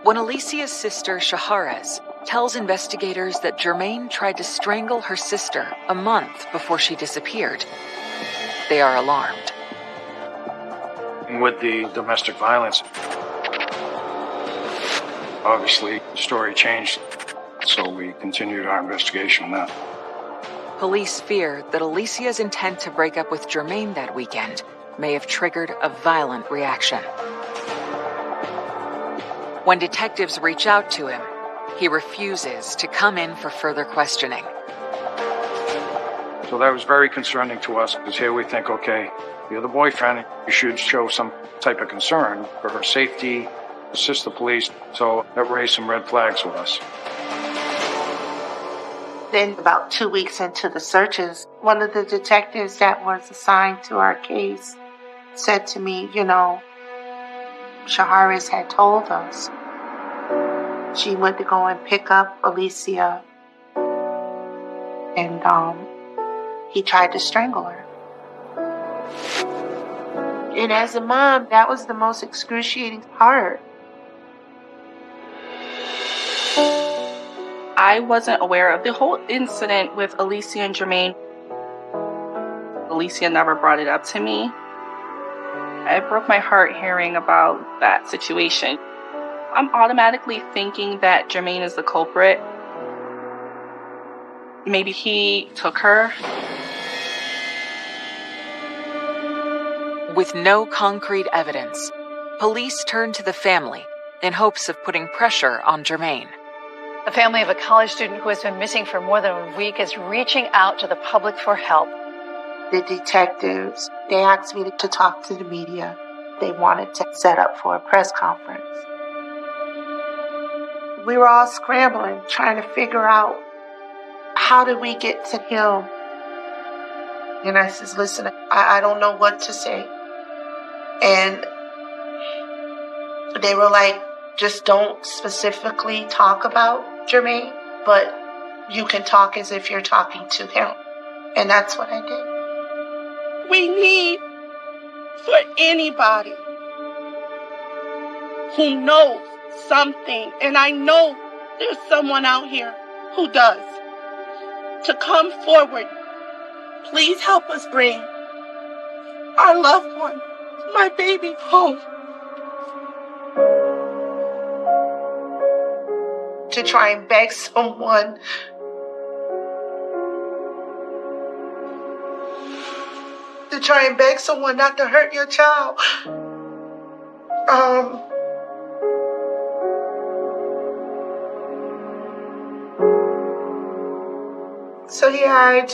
When Alicia's sister, Shaharez, tells investigators that Jermaine tried to strangle her sister a month before she disappeared, they are alarmed. And with the domestic violence, obviously the story changed, so we continued our investigation on that. Police fear that Alicia's intent to break up with Jermaine that weekend may have triggered a violent reaction. When detectives reach out to him, he refuses to come in for further questioning. So that was very concerning to us, because here we think, okay, you're the boyfriend, you should show some type of concern for her safety, assist the police, so that raised some red flags with us. Then about 2 weeks into the searches, one of the detectives that was assigned to our case said to me, Shaharez had told us she went to go and pick up Alicia, and he tried to strangle her. And as a mom, that was the most excruciating part. I wasn't aware of the whole incident with Alicia and Jermaine. Alicia never brought it up to me. It broke my heart hearing about that situation. I'm automatically thinking that Jermaine is the culprit. Maybe he took her. With no concrete evidence, police turn to the family in hopes of putting pressure on Jermaine. The family of a college student who has been missing for more than a week is reaching out to the public for help. The detectives, they asked me to talk to the media. They wanted to set up for a press conference. We were all scrambling, trying to figure out, how did we get to him? And I says, listen, I don't know what to say. And they were like, just don't specifically talk about Jermaine, but you can talk as if you're talking to him. And that's what I did. We need for anybody who knows something, and I know there's someone out here who does, to come forward. Please help us bring our loved one, my baby, home. To try and beg someone not to hurt your child. So yeah,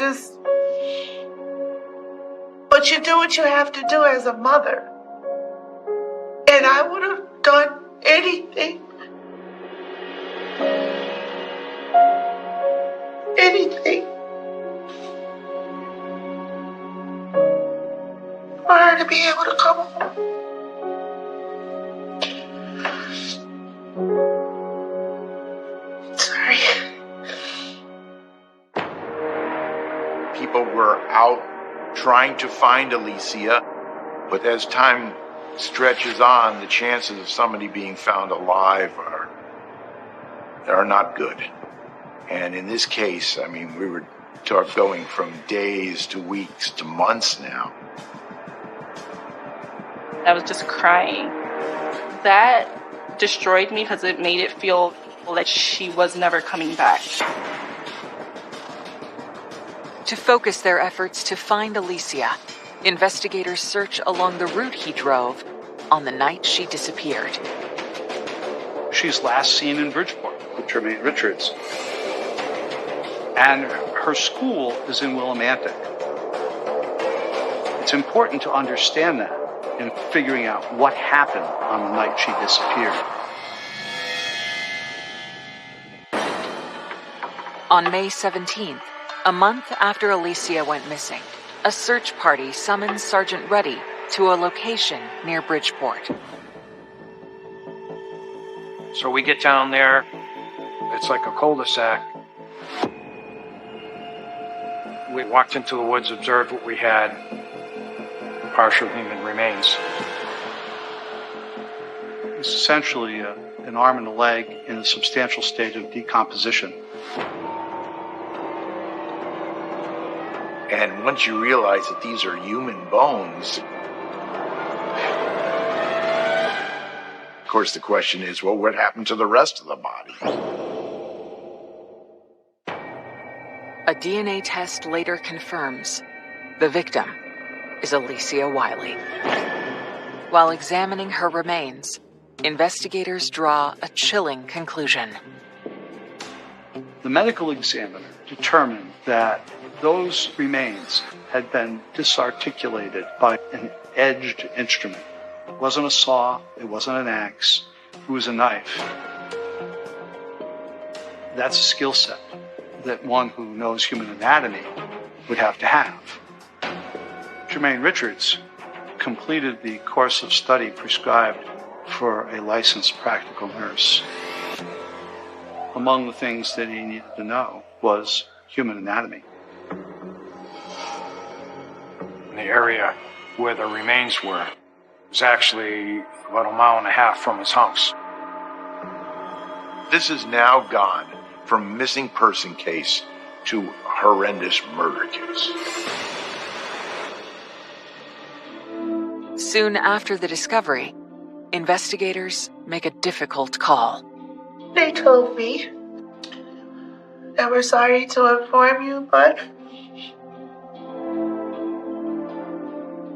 but you do what you have to do as a mother. And I would have done anything. Anything. For her to be able to come home. Sorry. People were out trying to find Alicia, but as time stretches on, the chances of somebody being found alive are not good. And in this case, I mean, we were going from days to weeks to months now. I was just crying. That destroyed me because it made it feel like she was never coming back. To focus their efforts to find Alicia, investigators search along the route he drove on the night she disappeared. She's last seen in Bridgeport with Jermaine Richards. And her school is in Willimantic. It's important to understand that in figuring out what happened on the night she disappeared. On May 17th, a month after Alicia went missing, a search party summons Sergeant Ruddy to a location near Bridgeport. So we get down there. It's like a cul-de-sac. We walked into the woods, observed what we had. Partial human remains. It's essentially an arm and a leg in a substantial state of decomposition. And once you realize that these are human bones, of course the question is, well, what happened to the rest of the body? A DNA test later confirms the victim is Alicia Wiley. While examining her remains, investigators draw a chilling conclusion. The medical examiner determined that those remains had been disarticulated by an edged instrument. It wasn't a saw, it wasn't an axe, it was a knife. That's a skill set that one who knows human anatomy would have to have. Jermaine Richards completed the course of study prescribed for a licensed practical nurse. Among the things that he needed to know was human anatomy. The area where the remains were was actually about 1.5 miles from his house. This has now gone from missing person case to horrendous murder case. Soon after the discovery, investigators make a difficult call. They told me that we're sorry to inform you, but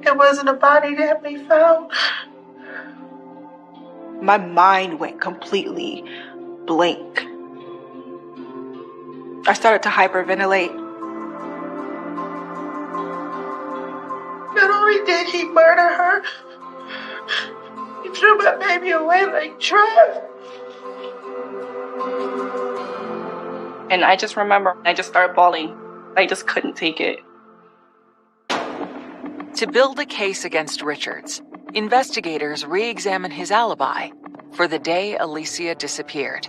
it wasn't a body that we found. My mind went completely blank. I started to hyperventilate. Not only did he murder her, he threw my baby away like trash. And I just remember, I just started bawling. I just couldn't take it. To build a case against Richards, investigators re-examine his alibi for the day Alicia disappeared.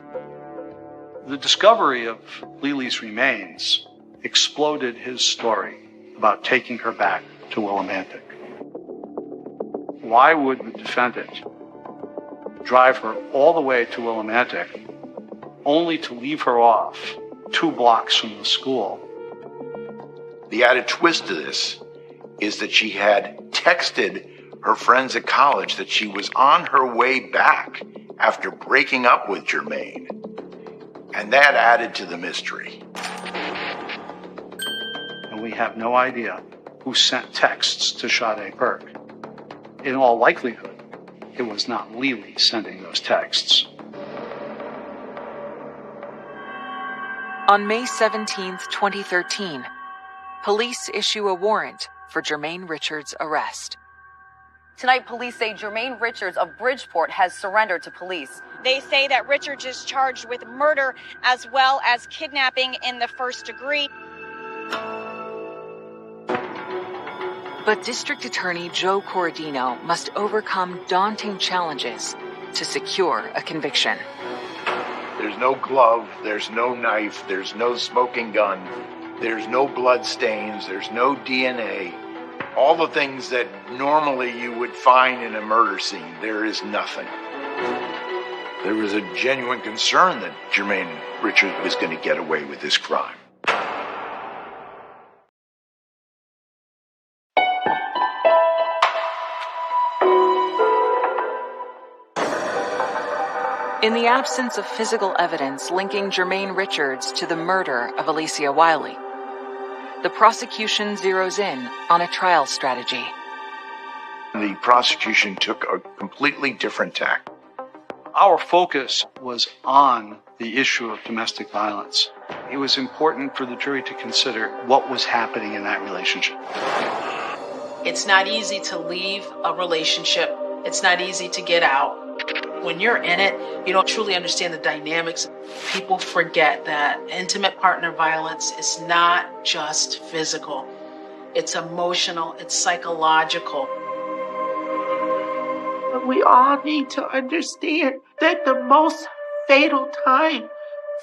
The discovery of Lily's remains exploded his story about taking her back to Willimantic. Why would the defendant drive her all the way to Willimantic only to leave her off 2 blocks from the school? The added twist to this is that she had texted her friends at college that she was on her way back after breaking up with Jermaine. And that added to the mystery. And we have no idea who sent texts to Sade Burke. In all likelihood, it was not Lily sending those texts. On On May 17, 2013, police issue a warrant for Jermaine Richards' arrest. Tonight, police say Jermaine Richards of Bridgeport has surrendered to police. They say that Richards is charged with murder as well as kidnapping in the first degree. But District Attorney Joe Corradino must overcome daunting challenges to secure a conviction. There's no glove, there's no knife, there's no smoking gun, there's no blood stains, there's no DNA. All the things that normally you would find in a murder scene, there is nothing. There was a genuine concern that Jermaine Richards was going to get away with this crime. In the absence of physical evidence linking Jermaine Richards to the murder of Alicia Wiley, the prosecution zeroes in on a trial strategy. The prosecution took a completely different tack. Our focus was on the issue of domestic violence. It was important for the jury to consider what was happening in that relationship. It's not easy to leave a relationship. It's not easy to get out. When you're in it, you don't truly understand the dynamics. People forget that intimate partner violence is not just physical. It's emotional, it's psychological. But we all need to understand that the most fatal time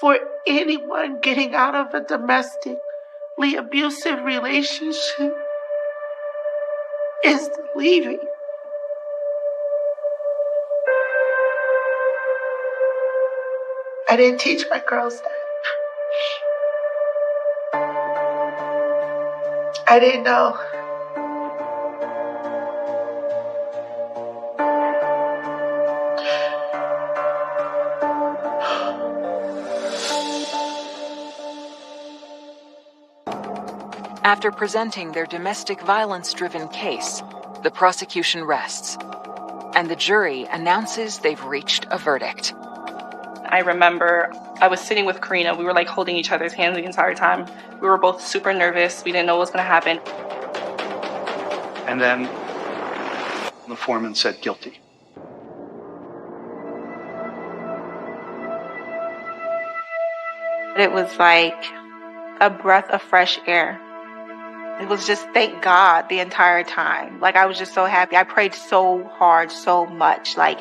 for anyone getting out of a domestically abusive relationship is the leaving. I didn't teach my girls that. I didn't know. After presenting their domestic violence-driven case, the prosecution rests, and the jury announces they've reached a verdict. I remember I was sitting with Karina. We were like holding each other's hands the entire time. We were both super nervous. We didn't know what was going to happen. And then the foreman said guilty. It was like a breath of fresh air. It was just thank God the entire time. Like, I was just so happy. I prayed so hard, so much. Like,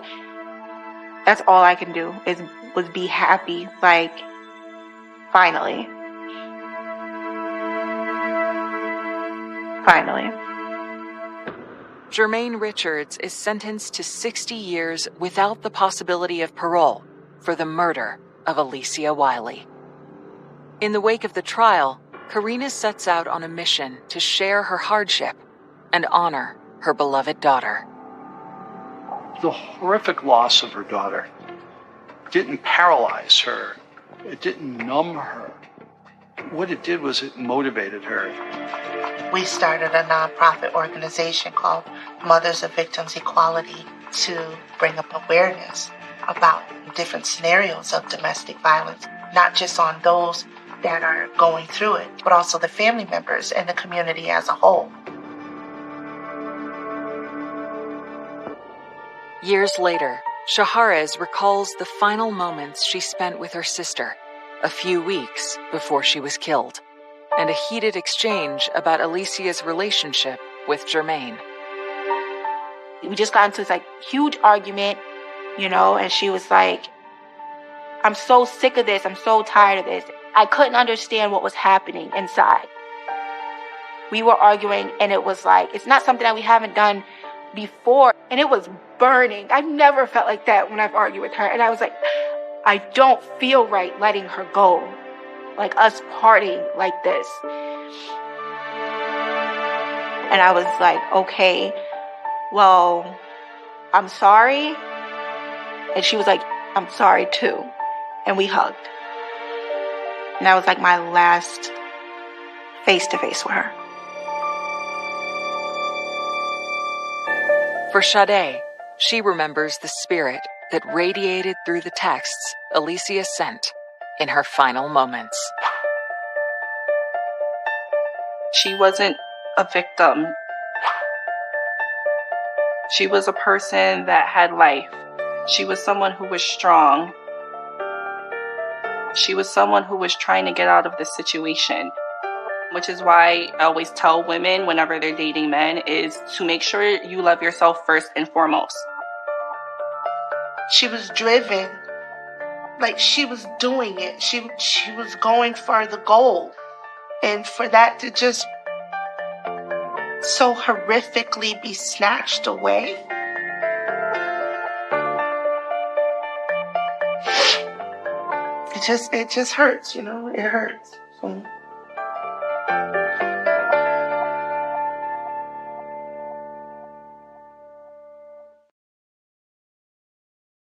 that's all I can do was be happy. Like, finally. Finally. Jermaine Richards is sentenced to 60 years without the possibility of parole for the murder of Alicia Wiley. In the wake of the trial, Karina sets out on a mission to share her hardship and honor her beloved daughter. The horrific loss of her daughter didn't paralyze her. It didn't numb her. What it did was it motivated her. We started a nonprofit organization called Mothers of Victims Equality to bring up awareness about different scenarios of domestic violence, not just on those that are going through it, but also the family members and the community as a whole. Years later, Shaharez recalls the final moments she spent with her sister, a few weeks before she was killed, and a heated exchange about Alicia's relationship with Jermaine. We just got into this like huge argument, and she was like, I'm so sick of this. I'm so tired of this. I couldn't understand what was happening inside. We were arguing, and it was like, it's not something that we haven't done before, and it was burning. I've never felt like that when I've argued with her, and I was like, I don't feel right letting her go, like us parting like this. And I was like, okay, well, I'm sorry. And she was like, I'm sorry too. And we hugged. And that was like my last face-to-face with her. For Sade, she remembers the spirit that radiated through the texts Alicia sent in her final moments. She wasn't a victim. She was a person that had life. She was someone who was strong. She was someone who was trying to get out of this situation, which is why I always tell women whenever they're dating men is to make sure you love yourself first and foremost. She was driven. Like, she was doing it. She was going for the goal. And for that to just so horrifically be snatched away. It just hurts, you know, it hurts.